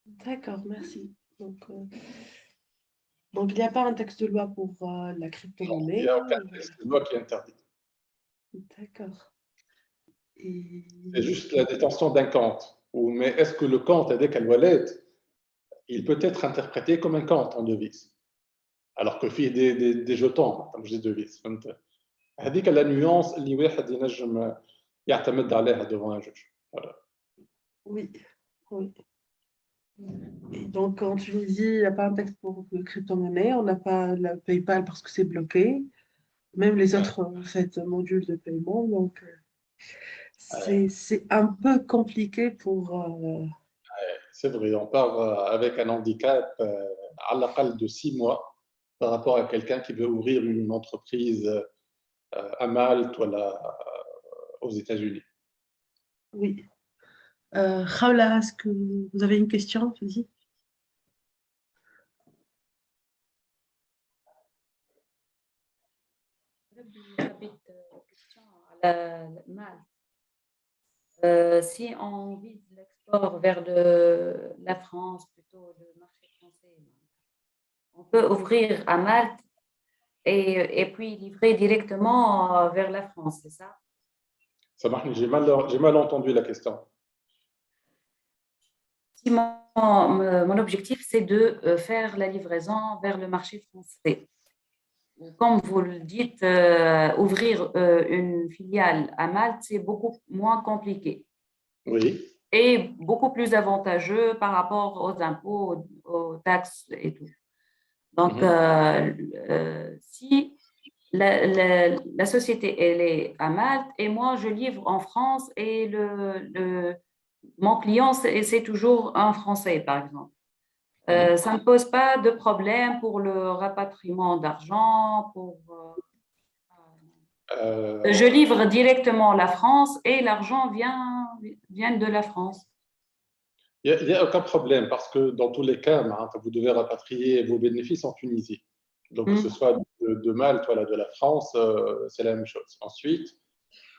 D'accord, merci. Donc, il n'y a pas un texte de loi pour la crypto-monnaie. Il n'y a aucun texte de loi qui interdit. D'accord. C'est juste la détention d'un compte. Mais est-ce que le compte avec un wallet, il peut être interprété comme un compte en devise? Alors que fait des jetons, comme je dis devises. هذيك la nuance اللي واحد ينجم يعتمد عليها devant un juge. Voilà. Oui, oui. Et donc, en Tunisie, il n'y a pas un texte pour la crypto-monnaie. On n'a pas la PayPal parce que c'est bloqué. Même les autres modules de paiement. Donc, c'est un peu compliqué pour... C'est vrai, on part avec un handicap à l'aqal de 6 mois par rapport à quelqu'un qui veut ouvrir une entreprise à Malte ou aux États-Unis. Oui. Khawla, est-ce que vous avez une question? Vas-y. Si on vise l'export vers la France, plutôt le marché français, on peut ouvrir à Malte et puis livrer directement vers la France, c'est ça? Ça marche, j'ai mal entendu la question. Si mon objectif, c'est de faire la livraison vers le marché français. Comme vous le dites, ouvrir une filiale à Malte, c'est beaucoup moins compliqué. Oui. Et beaucoup plus avantageux par rapport aux impôts, aux taxes et tout. Donc, si la société, elle est à Malte et moi, je livre en France et mon client, c'est toujours un Français, par exemple. Ça ne pose pas de problème pour le rapatriement d'argent. Je livre directement la France et l'argent vient viennent de la France. Il n'y a aucun problème parce que dans tous les cas, vous devez rapatrier vos bénéfices en Tunisie. Donc, que ce soit de Malte ou de la France, c'est la même chose. Ensuite,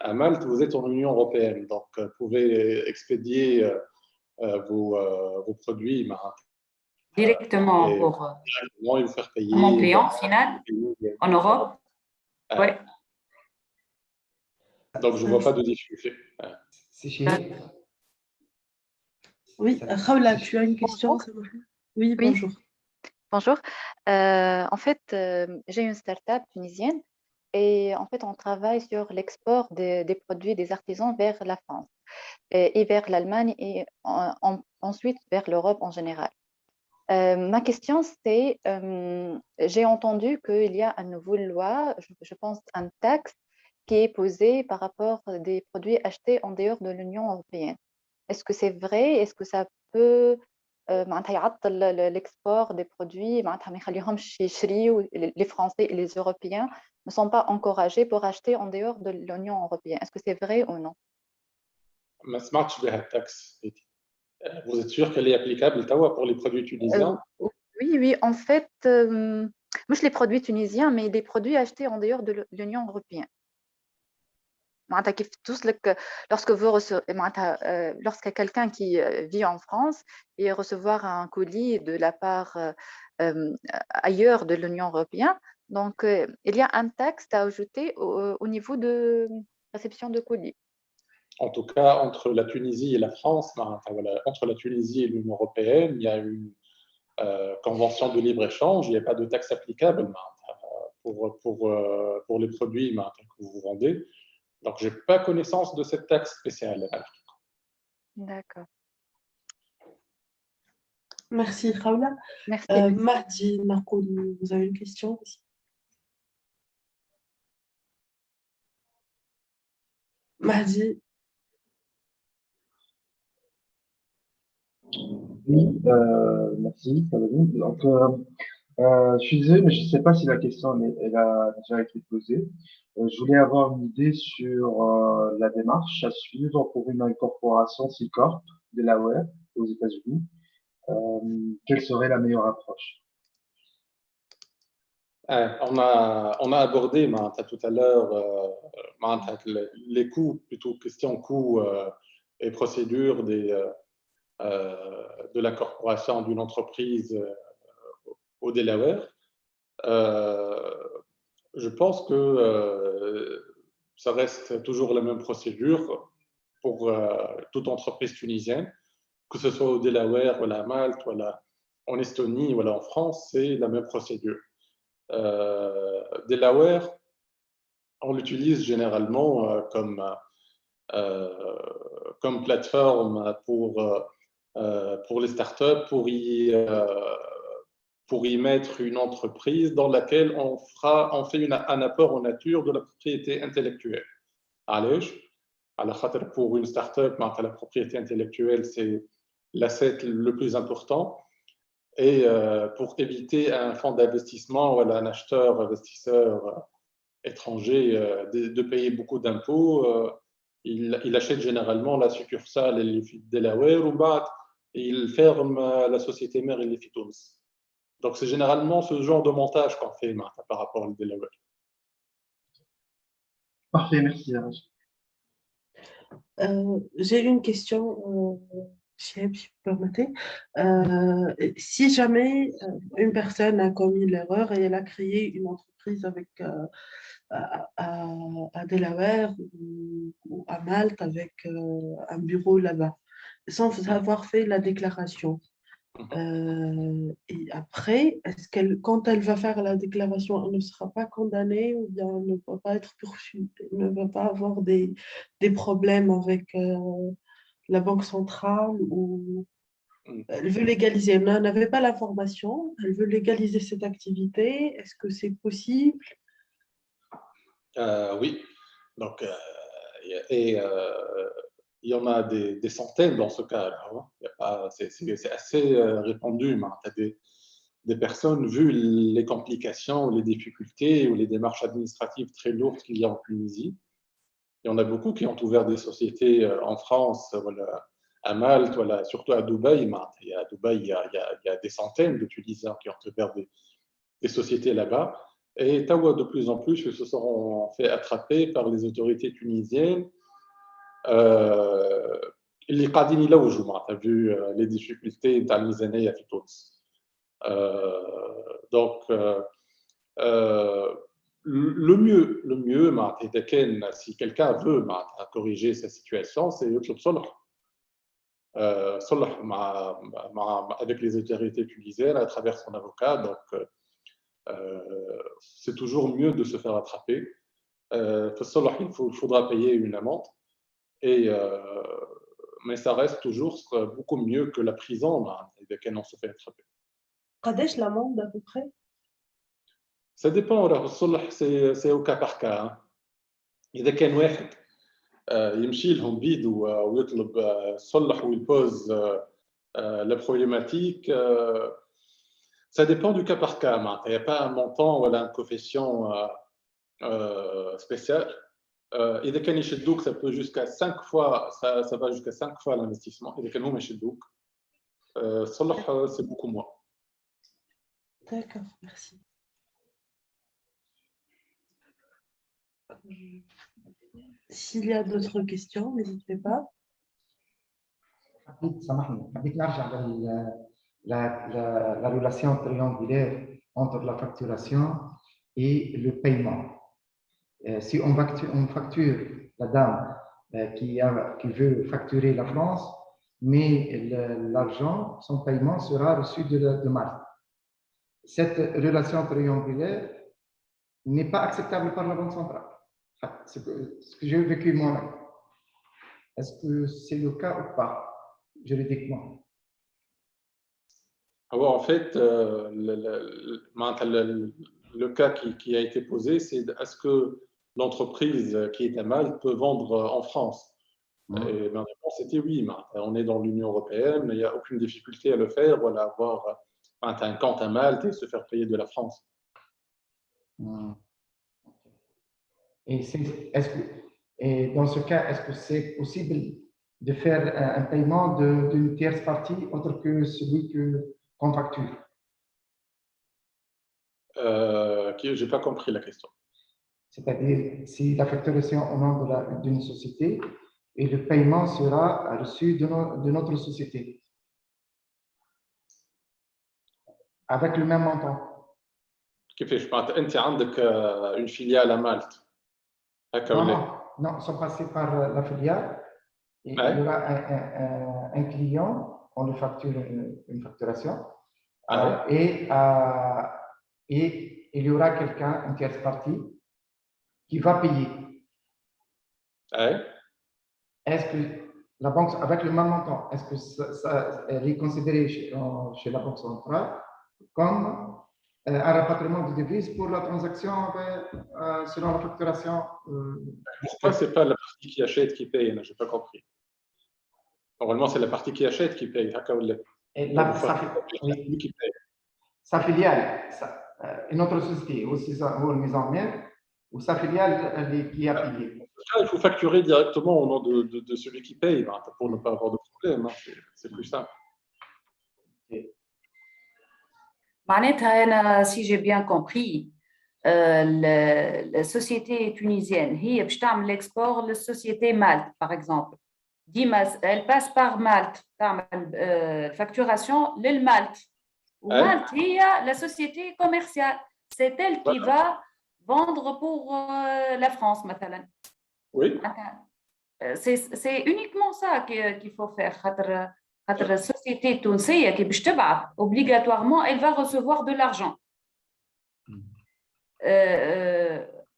à Malte, vous êtes en Union européenne. Donc, vous pouvez expédier vos produits Directement et vous faire payer. Mon client final en Europe. Oui. Donc, je ne vois pas de difficulté. C'est chez... Oui, Raoula, tu as une question? Oui, bonjour. Bonjour. En fait, j'ai une start-up tunisienne et en fait, on travaille sur l'export des produits des artisans vers la France et vers l'Allemagne et ensuite vers l'Europe en général. Ma question, c'est, j'ai entendu qu'il y a une nouvelle loi, je pense un taxe qui est posée par rapport des produits achetés en dehors de l'Union européenne. Est-ce que c'est vrai? Est-ce que ça peut l'export des produits, les Français et les Européens ne sont pas encouragés pour acheter en dehors de l'Union européenne? Est-ce que c'est vrai ou non? Ma smart taxe. Vous êtes sûr qu'elle est applicable pour les produits tunisiens? Oui, en fait, pas les produits tunisiens, mais les produits achetés en dehors de l'Union européenne. Lorsque lorsque quelqu'un qui vit en France et recevoir un colis de la part ailleurs de l'Union européenne, donc il y a un taxe à ajouter au niveau de réception de colis. En tout cas, entre la Tunisie et la France, entre la Tunisie et l'Union européenne, il y a une convention de libre-échange, il n'y a pas de taxe applicable pour les produits que vous vendez. Donc, je n'ai pas connaissance de cette taxe spéciale. D'accord. Merci, Raoula. Merci. Mahdi Narkouli, vous avez une question aussi? Mahdi. Oui, merci. Donc, je suis désolé, mais je ne sais pas si la question elle a déjà été posée. Je voulais avoir une idée sur la démarche à suivre pour une incorporation C-Corp de Delaware aux États-Unis. Quelle serait la meilleure approche? On a abordé tout à l'heure les coûts, plutôt question coûts et procédures de l'incorporation d'une entreprise au Delaware. Je pense que ça reste toujours la même procédure pour toute entreprise tunisienne, que ce soit au Delaware, ou à Malte, ou en Estonie, ou en France, c'est la même procédure. Delaware, on l'utilise généralement comme plateforme pour les startups, pour y mettre une entreprise dans laquelle on fait un apport en nature de la propriété intellectuelle. Pour une startup, la propriété intellectuelle, c'est l'asset le plus important. Et pour éviter un fonds d'investissement ou un investisseur étranger de payer beaucoup d'impôts, il achète généralement la succursale de Delaware et il ferme la société mère et les Tunis. Donc, c'est généralement ce genre de montage qu'on fait par rapport au Delaware. Parfait, merci. J'ai une question, si vous permettez. Si jamais une personne a commis l'erreur et elle a créé une entreprise avec, à Delaware ou à Malte avec un bureau là-bas, sans avoir fait la déclaration, et après, quand elle va faire la déclaration, elle ne sera pas condamnée ou bien elle ne va pas être poursuivie, elle ne va pas avoir des problèmes avec la Banque centrale ou elle veut légaliser. Elle n'avait pas l'information, elle veut légaliser cette activité. Est-ce que c'est possible? Oui. Donc, il y en a des centaines dans ce cas-là. C'est assez répandu. Tu as des personnes, vu les complications, les difficultés ou les démarches administratives très lourdes qu'il y a en Tunisie, Il y en a beaucoup qui ont ouvert des sociétés en France, voilà, à Malte, voilà, surtout à Dubaï. À Dubaï, il y a des centaines de Tunisiens qui ont ouvert des sociétés là-bas. Et Tawa, de plus en plus, se seront fait attraper par les autorités tunisiennes. اللي قاعدين يلوجوا معناتها vu les difficultés نتاع الميزانيه في تونس. Donc le mieux معناتها اذا كان si quelqu'un veut معناتها corriger sa situation, c'est يطلب صلح. صلح avec les autorités tunisiennes à travers son avocat. Donc c'est toujours mieux de se faire attraper. فالصلح il faudra payer une amende. Mais ça reste toujours beaucoup mieux que la prison إذا كان on se fait attraper. قداش l'amende à peu près? Ça dépend. الصلح c'est au cas par cas. إذا كان واحد يمشي لهم بيد ويطلب صلح ويبوز la problématique, ça dépend du cas par cas. Il n'y a pas un montant ou un coefficient spécial. إذا كان يشدوك, ça peut jusqu'à 5 fois, ça va jusqu'à 5 fois l'investissement. إذا كانوا ما يشدوك, صلح c'est beaucoup moins. D'accord, merci. S'il y a d'autres questions, n'hésitez pas. حبيت نرجع la relation triangulaire entre la facturation et le paiement. Si on facture la dame qui veut facturer la France, mais l'argent, son paiement sera reçu de Malte. Cette relation triangulaire n'est pas acceptable par la Banque centrale. Ce que j'ai vécu moi-même. Est-ce que c'est le cas ou pas, juridiquement? Alors, en fait, le cas qui a été posé, c'est est-ce que l'entreprise qui est à Malte peut vendre en France? Et ma réponse était oui. On est dans l'Union européenne, il n'y a aucune difficulté à le faire, voilà, avoir un compte à Malte et se faire payer de la France. Et dans ce cas, est-ce que c'est possible de faire un paiement d'une tierce partie autre que celui qu'on facture? Je n'ai pas compris la question. C'est-à-dire, si la facturation au nom d'une société et le paiement sera reçu de notre société avec le même montant. كيفاش معناتها انت عندك une filiale à Malte هكا ولا؟ Non, sans passer par la filiale. Il y aura un client, on lui facture une facturation, et il y aura quelqu'un, une tierce partie, qui va payer. Est-ce que la banque, avec le même montant, est-ce que ça est considéré chez la Banque centrale comme un rapatriement de devises pour la transaction selon la facturation? Pourquoi ce n'est pas la partie qui achète qui paye? Je n'ai pas compris. Normalement, c'est la partie qui achète qui paye. Sa filiale, une autre société, aussi une mise en main, ou sa filiale qui a payé. Il faut facturer directement au nom de celui qui paye pour ne pas avoir de problème. C'est plus simple. معناتها si j'ai bien compris, la société tunisienne هي باش تعمل l'export la société Malte par exemple. Elle passe par Malte, تعمل facturation للمالت. Malte هي la société commerciale. C'est elle qui va vendre pour la France مثلا. Oui. C'est uniquement ça qu'il faut faire. La société tunisienne qui باش تبعث obligatoirement, elle va recevoir de l'argent.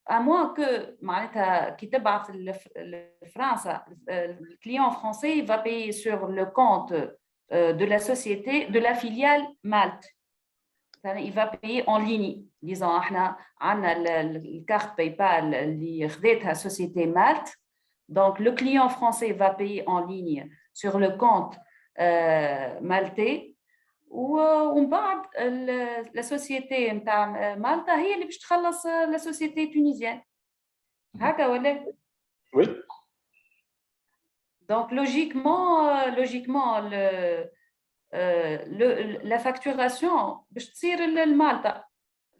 À moins que معناتها كي تبعث لفرنسا, le client français va payer sur le compte de la société, de la filiale Malte. Il va payer en ligne. Disons, احنا عندنا الكارت PayPal اللي خدتها société Malte. Donc le client français va payer en ligne sur le compte maltais. ومن بعد la société نتاع مالطا هي اللي باش تخلص la société tunisienne. هكا ولا؟ Oui. Donc, logiquement, la facturation, باش تصير لمالطا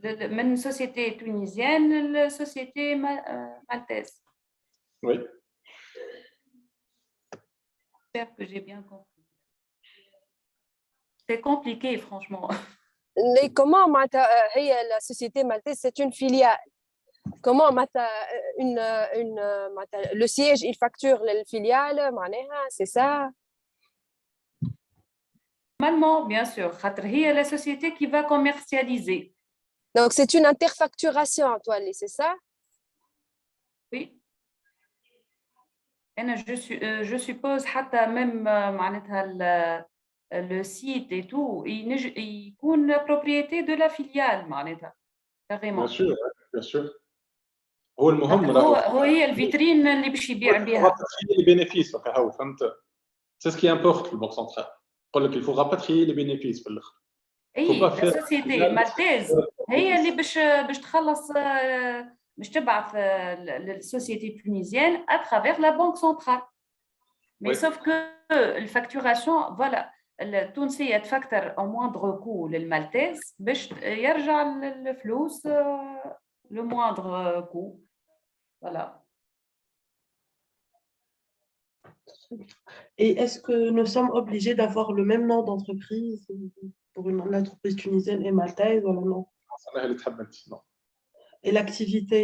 من société tunisienne la société maltaise. Oui. J'espère que j'ai bien compris. C'est compliqué, franchement. Mais comment la société maltaise, c'est une filiale? Comment le siège, il facture la filiale, c'est ça? Normalement, bien sûr. Il y a la société qui va commercialiser. Donc, c'est une interfacturation, Antoine, c'est ça? Oui. Je suppose que même le site et tout, il est la propriété de la filiale, carrément. Bien sûr, bien sûr. هو المهم هي الفيترين اللي باش يبيع بها. rapatrier les bénéfices. C'est ce qui importe le banque centrale. Il faut rapatrier les bénéfices في الآخر. la société maltaise هي اللي باش تخلص باش تبعث للسوسيتي tunisienne à travers la banque centrale. Mais sauf que la facturation, voilà, التونسية تفكتر au moindre coût للمالتيز باش يرجع الفلوس le moindre coût. Voilà. Et est-ce que nous sommes obligés d'avoir le même nom d'entreprise pour une entreprise tunisienne et maltaise? Voilà, non. Non. Et l'activité,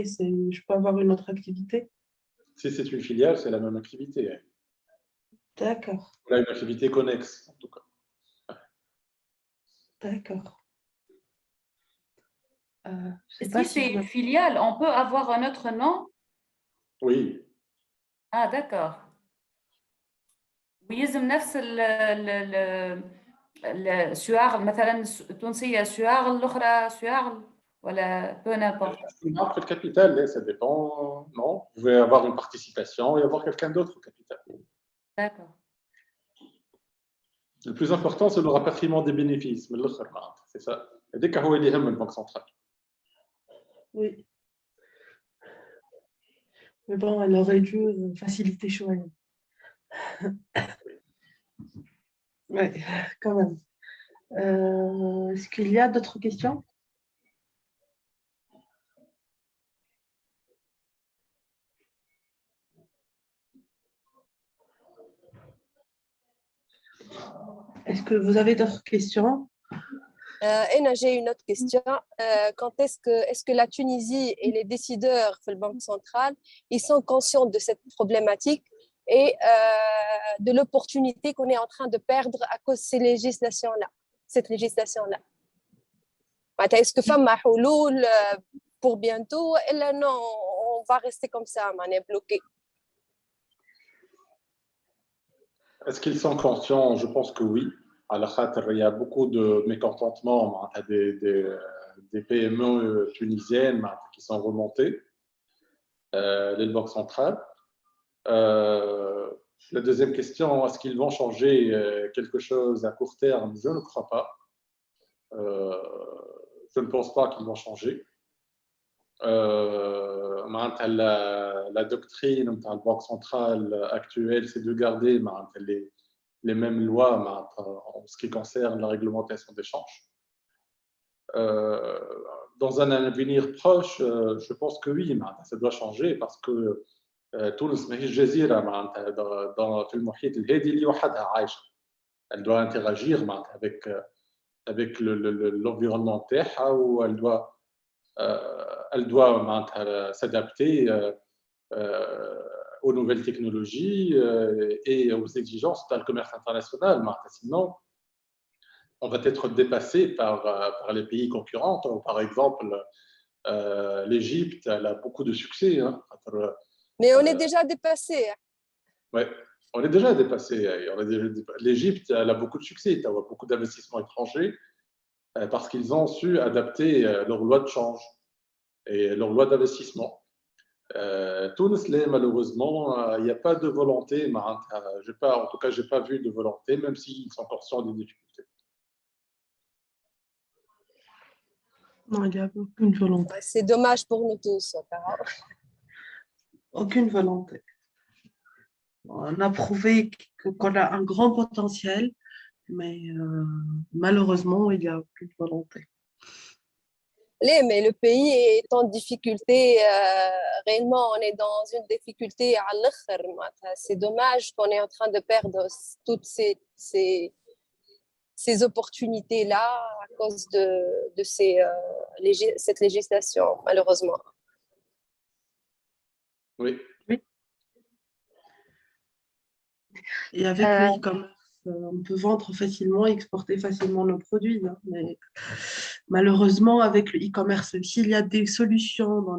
je peux avoir une autre activité? Si c'est une filiale, c'est la même activité. D'accord. Là, une activité connexe, en tout cas. D'accord. Si c'est une filiale, on peut avoir un autre nom? Oui. Ah, d'accord. ويلزم نفس السياغ مثلا تونسية سياغ الأخرى سياغ ولا peu n'importe. Le capital, ça dépend. Non, vous pouvez avoir une participation et avoir quelqu'un d'autre au capital. D'accord. Le plus important, c'est le rapatriement des bénéfices. C'est ça. Et dès qu'il y a une banque centrale. Oui. Mais bon, elle aurait dû faciliter choix. Oui, quand même. Est-ce qu'il y a d'autres questions? Est-ce que vous avez d'autres questions? J'ai une autre question. Quand est-ce que la Tunisie et les décideurs de la Banque centrale, ils sont conscients de cette problématique et de l'opportunité qu'on est en train de perdre à cause de cette législation-là? Est-ce que femme houloul pour bientôt? Et là, non, on va rester comme ça, on est bloqué. Est-ce qu'ils sont conscients? Je pense que oui. Il y a beaucoup de mécontentement des PME tunisiennes qui sont remontées, les banques centrales. La deuxième question, est-ce qu'ils vont changer quelque chose à court terme? Je ne crois pas. Je ne pense pas qu'ils vont changer. La doctrine de la Banque centrale actuelle, c'est de garder les mêmes lois en ce qui concerne la réglementation d'échange. Dans un avenir proche, je pense que oui, ça doit changer parce que Tunis ماهيش جزيرة dans المحيط الهادي اللي وحدها عايشة. Elle doit interagir avec l'environnement تاعها ou elle doit s'adapter aux nouvelles technologies et aux exigences du commerce international. Sinon, on va être dépassé par les pays concurrents. Par exemple, l'Égypte, elle a beaucoup de succès. Mais on est déjà dépassé. Oui, on est déjà dépassé. L'Égypte, elle a beaucoup de succès. Elle a beaucoup d'investissements étrangers parce qu'ils ont su adapter leur loi de change et leur loi d'investissement. Tunis, malheureusement, il n'y a pas de volonté. En tout cas, je n'ai pas vu de volonté, même s'ils sont conscients des difficultés. Non, il n'y a aucune volonté. C'est dommage pour nous tous. Aucune volonté. On a prouvé qu'on a un grand potentiel, mais malheureusement, il n'y a plus de volonté. Mais le pays est en difficulté. Réellement, on est dans une difficulté à l'autre. C'est dommage qu'on est en train de perdre toutes ces opportunités-là à cause de cette législation, malheureusement. Oui. Et avec le e-commerce, on peut vendre facilement, exporter facilement nos produits. Hein, mais malheureusement, avec le e-commerce, s'il y a des solutions dans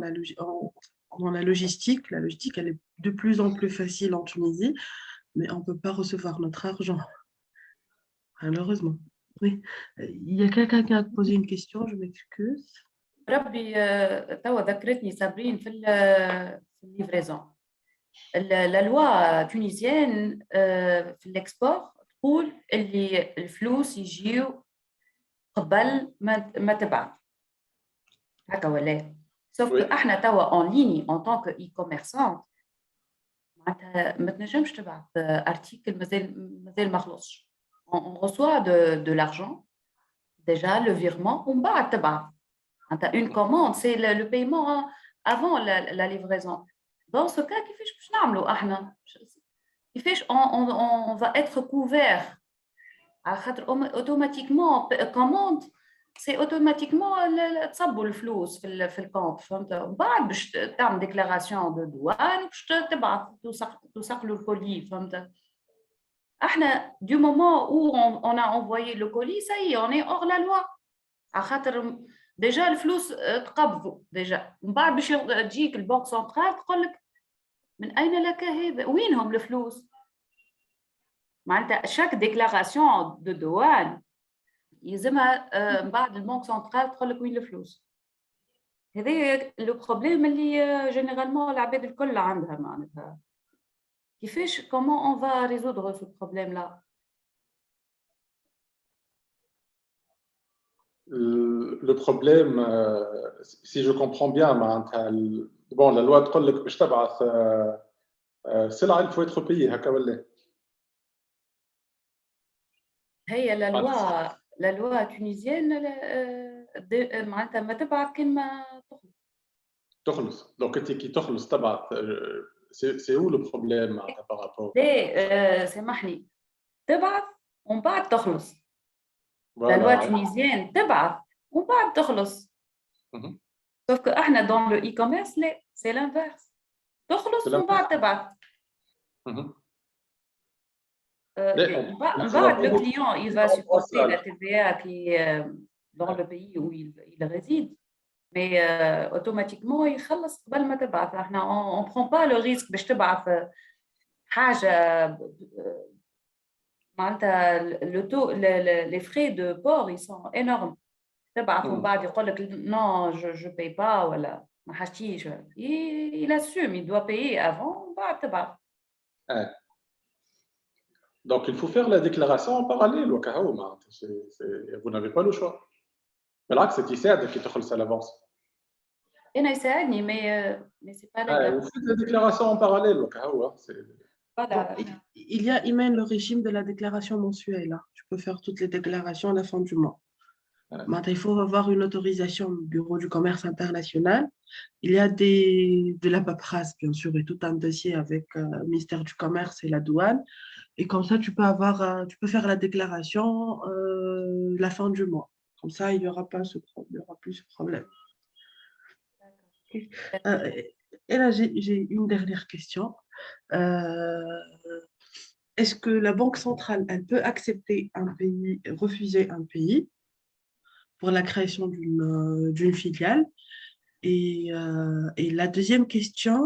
la logistique, elle est de plus en plus facile en Tunisie, mais on ne peut pas recevoir notre argent, malheureusement. Oui. Il y a quelqu'un qui a posé une question, je m'excuse. ربي توا ذكرتني صابرين في الليفريزون. la loi tunisienne في الاكسبور تقول اللي الفلوس يجيو قبل ما تبعث هكا ولا سوف احنا توا اون ليني ان طونك اي كوميرسون معناتها ما تنجمش تبعث ارتيكل مازال ما خلصش on reçoit de l'argent déjà le virement ومن بعد تبعث معناتها une commande c'est le paiement avant la livraison. Dans ce cas, on va être couvert. Automatiquement, commande, c'est automatiquement تصبوا الفلوس في الكونت فهمت بعد باش تعمل ديكلاراسيون دو دوان باش تبعث توثق له الكولي فهمت احنا du moment où on a envoyé le colis ça y est on est hors la loi على خاطر ديجا الفلوس تقبضوا ديجا من بعد باش تجيك البنك سنترال تقول لك من اين لك هذا وينهم الفلوس معناتها شاك ديكلاراسيون دو دوان يلزمها من بعد البنك سنترال تقول لك وين الفلوس هذا لو بروبليم اللي جينيرالمون العباد الكل عندها معناتها كيفاش comment on va résoudre ce problème là. Le problème, si je comprends bien, bon, la loi تقول لك باش تبعث سلعة il faut être payé هكا ولا هي la loi tunisienne معناتها ما تبعث كان ما تخلص donc انت كي تخلص تبعث c'est où le problème par rapport لا سامحني تبعث ومن بعد تخلص la loi tunisienne تبعث ومن بعد تخلص sauf que احنا dans le e-commerce لا c'est l'inverse تخلص ومن بعد تبعث بعد le client il va supporter la TVA qui dans le pays où il réside mais automatiquement يخلص قبل ما تبعث احنا on prend pas le risque باش تبعث حاجه معناتها le taux les frais de port ils sont énormes تبعث ومن بعد يقول لك non je paye pas ولا ما حاجتيش il assume il doit payer avant ومن بعد تبعث. Donc il faut faire la déclaration en parallèle au cas où vous n'avez pas le choix. بالعكس انت يساعدك كي تخلص à l'avance. أنا يساعدني mais c'est pas légal. Vous faites la déclaration en parallèle au cas où Voilà. Il y a Imen le régime de la déclaration mensuelle. Tu peux faire toutes les déclarations à la fin du mois. Il faut avoir une autorisation du Bureau du commerce international. Il y a de la paperasse, bien sûr, et tout un dossier avec le ministère du commerce et la douane. Et comme ça, tu peux faire la déclaration la fin du mois. Comme ça, il n'y aura plus ce problème. Et là, j'ai une dernière question. Est-ce que la Banque centrale, elle peut accepter un pays, refuser un pays pour la création d'une filiale? Et la deuxième question,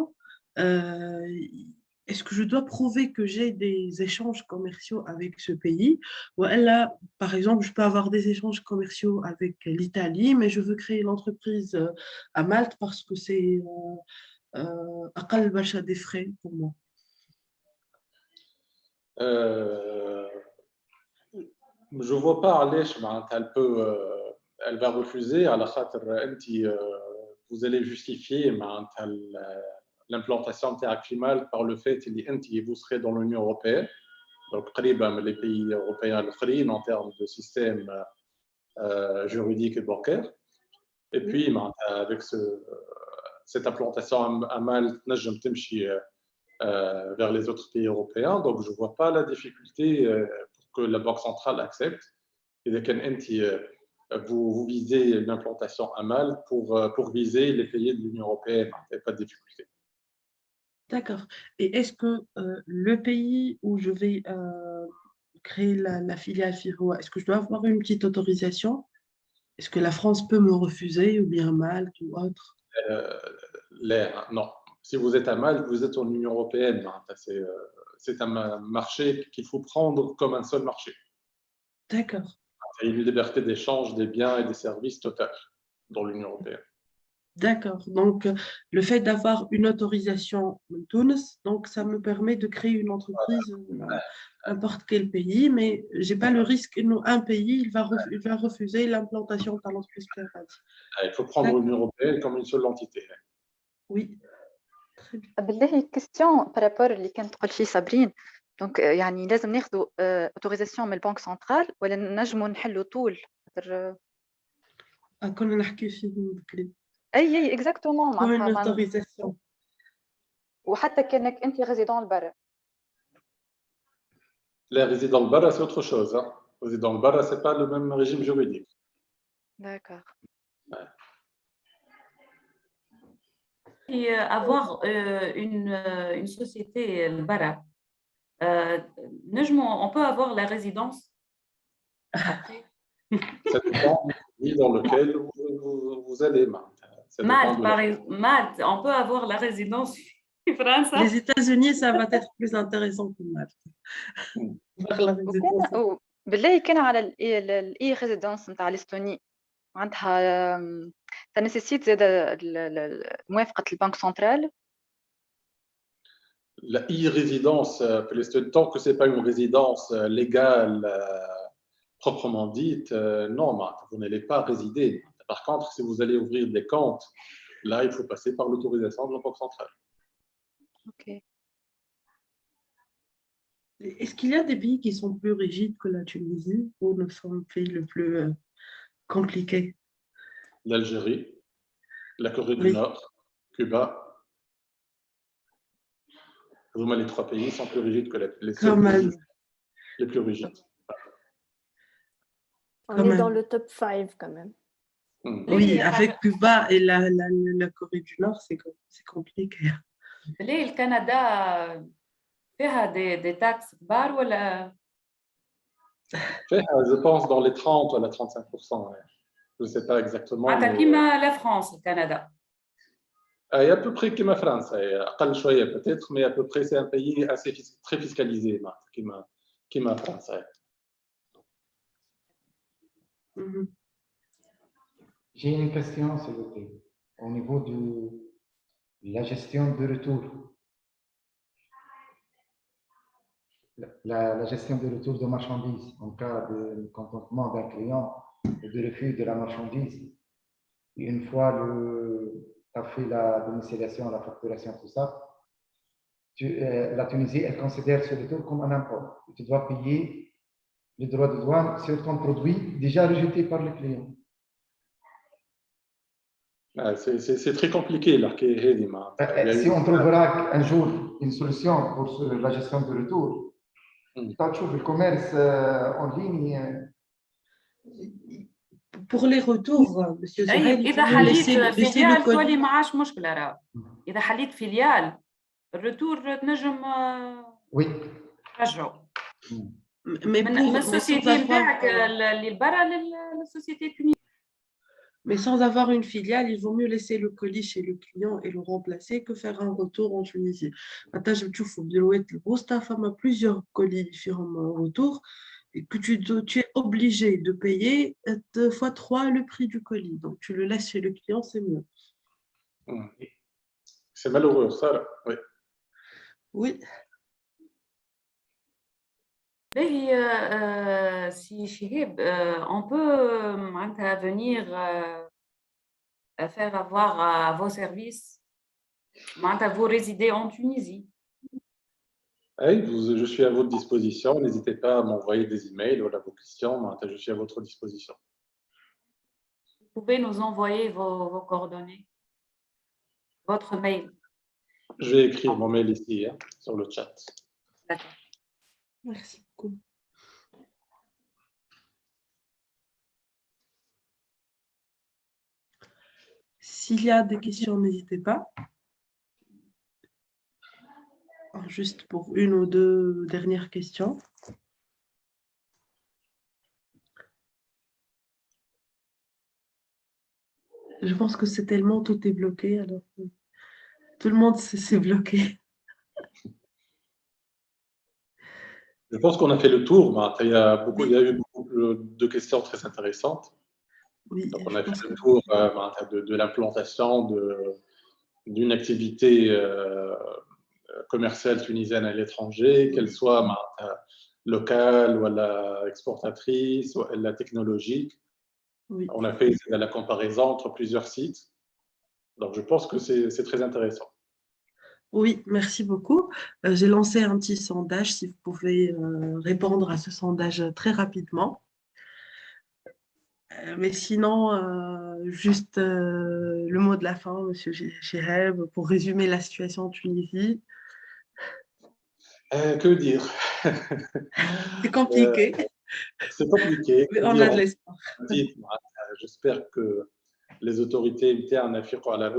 est-ce que je dois prouver que j'ai des échanges commerciaux avec ce pays? Ou là, par exemple, je peux avoir des échanges commerciaux avec l'Italie, mais je veux créer l'entreprise à Malte parce que c'est أقل des frais pour moi. Je ne vois pas علاش elle va refuser à la خاطر vous allez justifier l'implantation interaclimale par le fait que vous serez dans l'Union européenne, donc les pays européens en termes de système juridique et bancaire. Et puis, avec cette implantation à Malte, vers les autres pays européens. Donc, je ne vois pas la difficulté pour que la Banque centrale accepte. Et vous visez une implantation à Malte pour viser les pays de l'Union européenne. Il n'y a pas de difficulté. D'accord. Et est-ce que le pays où je vais créer la filiale FIROA, est-ce que je dois avoir une petite autorisation? Est-ce que la France peut me refuser ou bien Malte ou autre? Non. Si vous êtes à Malte, vous êtes en Union européenne. C'est un marché qu'il faut prendre comme un seul marché. D'accord. Il y a une liberté d'échange des biens et des services totale dans l'Union européenne. D'accord. Donc, le fait d'avoir une autorisation de Tunis, donc ça me permet de créer une entreprise dans n'importe quel pays, mais je n'ai pas le risque qu'un pays il va refuser l'implantation par l'entreprise Clairade. Il faut prendre l'Union européenne comme une seule entité. Oui. Très bien. بالله question par rapport اللي كانت تقول فيه صابرين دونك يعني لازم ناخذوا اوتوريزاسيون من البنك سنترال ولا نجموا نحلوا طول كنا نحكي فيه بكري. اي اكزاكتومون معناتها اوتوريزاسيون وحتى كانك انت ريزيدون البر Les résidents de Barra, c'est autre chose. Hein. Résidents de Barra, ce n'est pas le même régime juridique. D'accord. Ouais. Et avoir une société Barra, on peut avoir la résidence après. Ça dépend du pays dans lequel vous allez. Malte, on peut avoir la résidence en France. Les États-Unis, ça va être plus intéressant que Malte. بالله كان على الاي ريزيدونس نتاع الاستوني معناتها تنسيت زاد موافقه البنك سنترال. La e-résidence, tant que ce n'est pas une résidence légale proprement dite, non, vous n'allez pas résider. Par contre, si vous allez ouvrir des comptes, là, il faut passer par l'autorisation de la Banque centrale. Ok. Est-ce qu'il y a des pays qui sont plus rigides que la Tunisie ou ne sont le pays le plus compliqué? L'Algérie, la Corée du Nord, Cuba. Les trois pays sont plus rigides que les plus rigides. On est dans le top 5 quand même. Oui, avec Cuba et la Corée du Nord, c'est compliqué. Le Canada فيها des taxes كبار ولا؟ Je pense dans les 30 ou 35%. Je ne sais pas exactement. كيما la France, le Canada. Il y a à peu près comme la France, أقل شوية peut-être, mais à peu près c'est un pays assez très fiscalisé, comme la France. J'ai une question, s'il vous plaît, au niveau de la gestion de retour. La gestion de retour de marchandises en cas de contentement d'un client ou de refus de la marchandise. Et une fois tu as fait la domiciliation, la facturation, tout ça, la Tunisie, elle considère ce retour comme un impôt. Tu dois payer le droit de douane sur ton produit déjà rejeté par le client. C'est très compliqué là. Si on trouvera un jour une solution pour la gestion de retour, quand tu ouvres le commerce en ligne. Pour les retours, monsieur Zahel, إذا حليت فيليال تولي معاش مشكلة راه. إذا حليت فيليال الرتور تنجم ترجعوا. من السوسيتي نتاعك اللي برا للسوسيتي تونسية. Mais sans avoir une filiale, il vaut mieux laisser le colis chez le client et le remplacer que faire un retour en Tunisie. Maintenant, je trouve que plusieurs colis différents en retour et que tu es obligé de payer 2 fois 3 le prix du colis. Donc, tu le laisses chez le client, c'est mieux. C'est malheureux, ça, là. Oui. Oui. Si Chihib, on peut venir faire avoir à vos services Vous résidez en Tunisie. Oui, je suis à votre disposition. N'hésitez pas à m'envoyer des emails ou vos questions. Je suis à votre disposition. Vous pouvez nous envoyer vos coordonnées, votre mail. Je vais écrire mon mail ici, hein, sur le chat. D'accord. Merci beaucoup. S'il y a des questions, n'hésitez pas. Alors, juste pour une ou deux dernières questions. Je pense que c'est tellement, tout est bloqué, alors tout le monde s'est bloqué. Je pense qu'on a fait le tour. Il y a eu beaucoup de questions très intéressantes. Oui, donc, on a fait le tour de l'implantation d'une activité commerciale tunisienne à l'étranger, qu'elle soit locale ou exportatrice ou la technologique. Oui. On a fait la comparaison entre plusieurs sites. Donc, je pense que c'est très intéressant. Oui, merci beaucoup. J'ai lancé un petit sondage, si vous pouvez répondre à ce sondage très rapidement. Mais sinon, juste le mot de la fin, Monsieur Cheheb, pour résumer la situation en Tunisie. Que dire? C'est compliqué. C'est compliqué. Mais on a de l'espoir. J'espère que les autorités internes affirment à la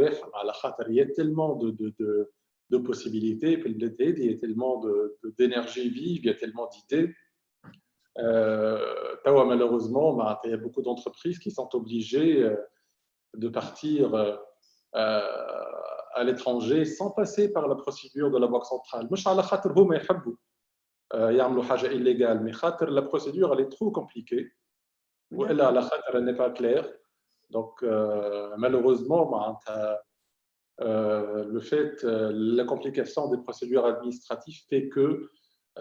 il y a tellement de possibilités, il y a tellement d'énergie vive, il y a tellement d'idées. Malheureusement, il y a beaucoup d'entreprises qui sont obligées de partir à l'étranger sans passer par la procédure de la Banque centrale. يعملوا حاجه illégale, mais la procédure elle est trop compliquée. Elle n'est pas claire. Donc, malheureusement, le fait, la complication des procédures administratives fait que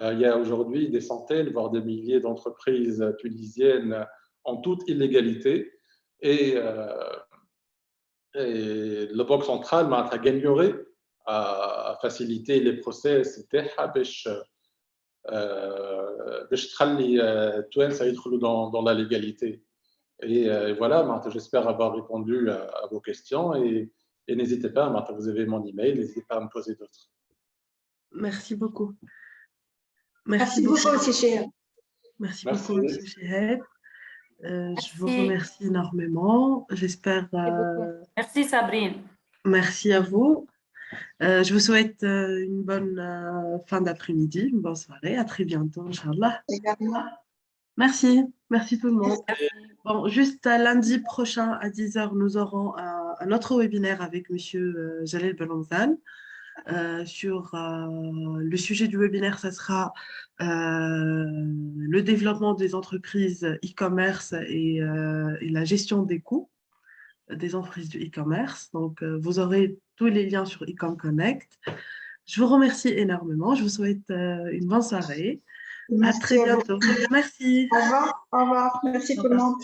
il y a aujourd'hui des centaines, voire des milliers d'entreprises tunisiennes en toute illégalité. Et la Banque centrale gagnerait à faciliter les process باش تخلي التوانسه يدخلوا dans la légalité. Et voilà, j'espère avoir répondu à vos questions et n'hésitez pas, vous avez mon email, n'hésitez pas à me poser d'autres. Merci beaucoup. Merci beaucoup, M. Cheheb. Merci beaucoup, M. Cheheb. Je vous remercie énormément. J'espère. Merci, Sabrine. Merci à vous. Je vous souhaite une bonne fin d'après-midi, une bonne soirée. À très bientôt, Inch'Allah. Merci. Merci tout le monde. Bon, juste lundi prochain à 10h, nous aurons un autre webinaire avec M. Jalel Belanzan. Sur le sujet du webinaire, ça sera le développement des entreprises e-commerce et la gestion des coûts des entreprises du e-commerce. Donc, vous aurez tous les liens sur Ecom Connect. Je vous remercie énormément. Je vous souhaite une bonne soirée. Merci à très bientôt. Merci. Au revoir. Au revoir. Merci tout le monde.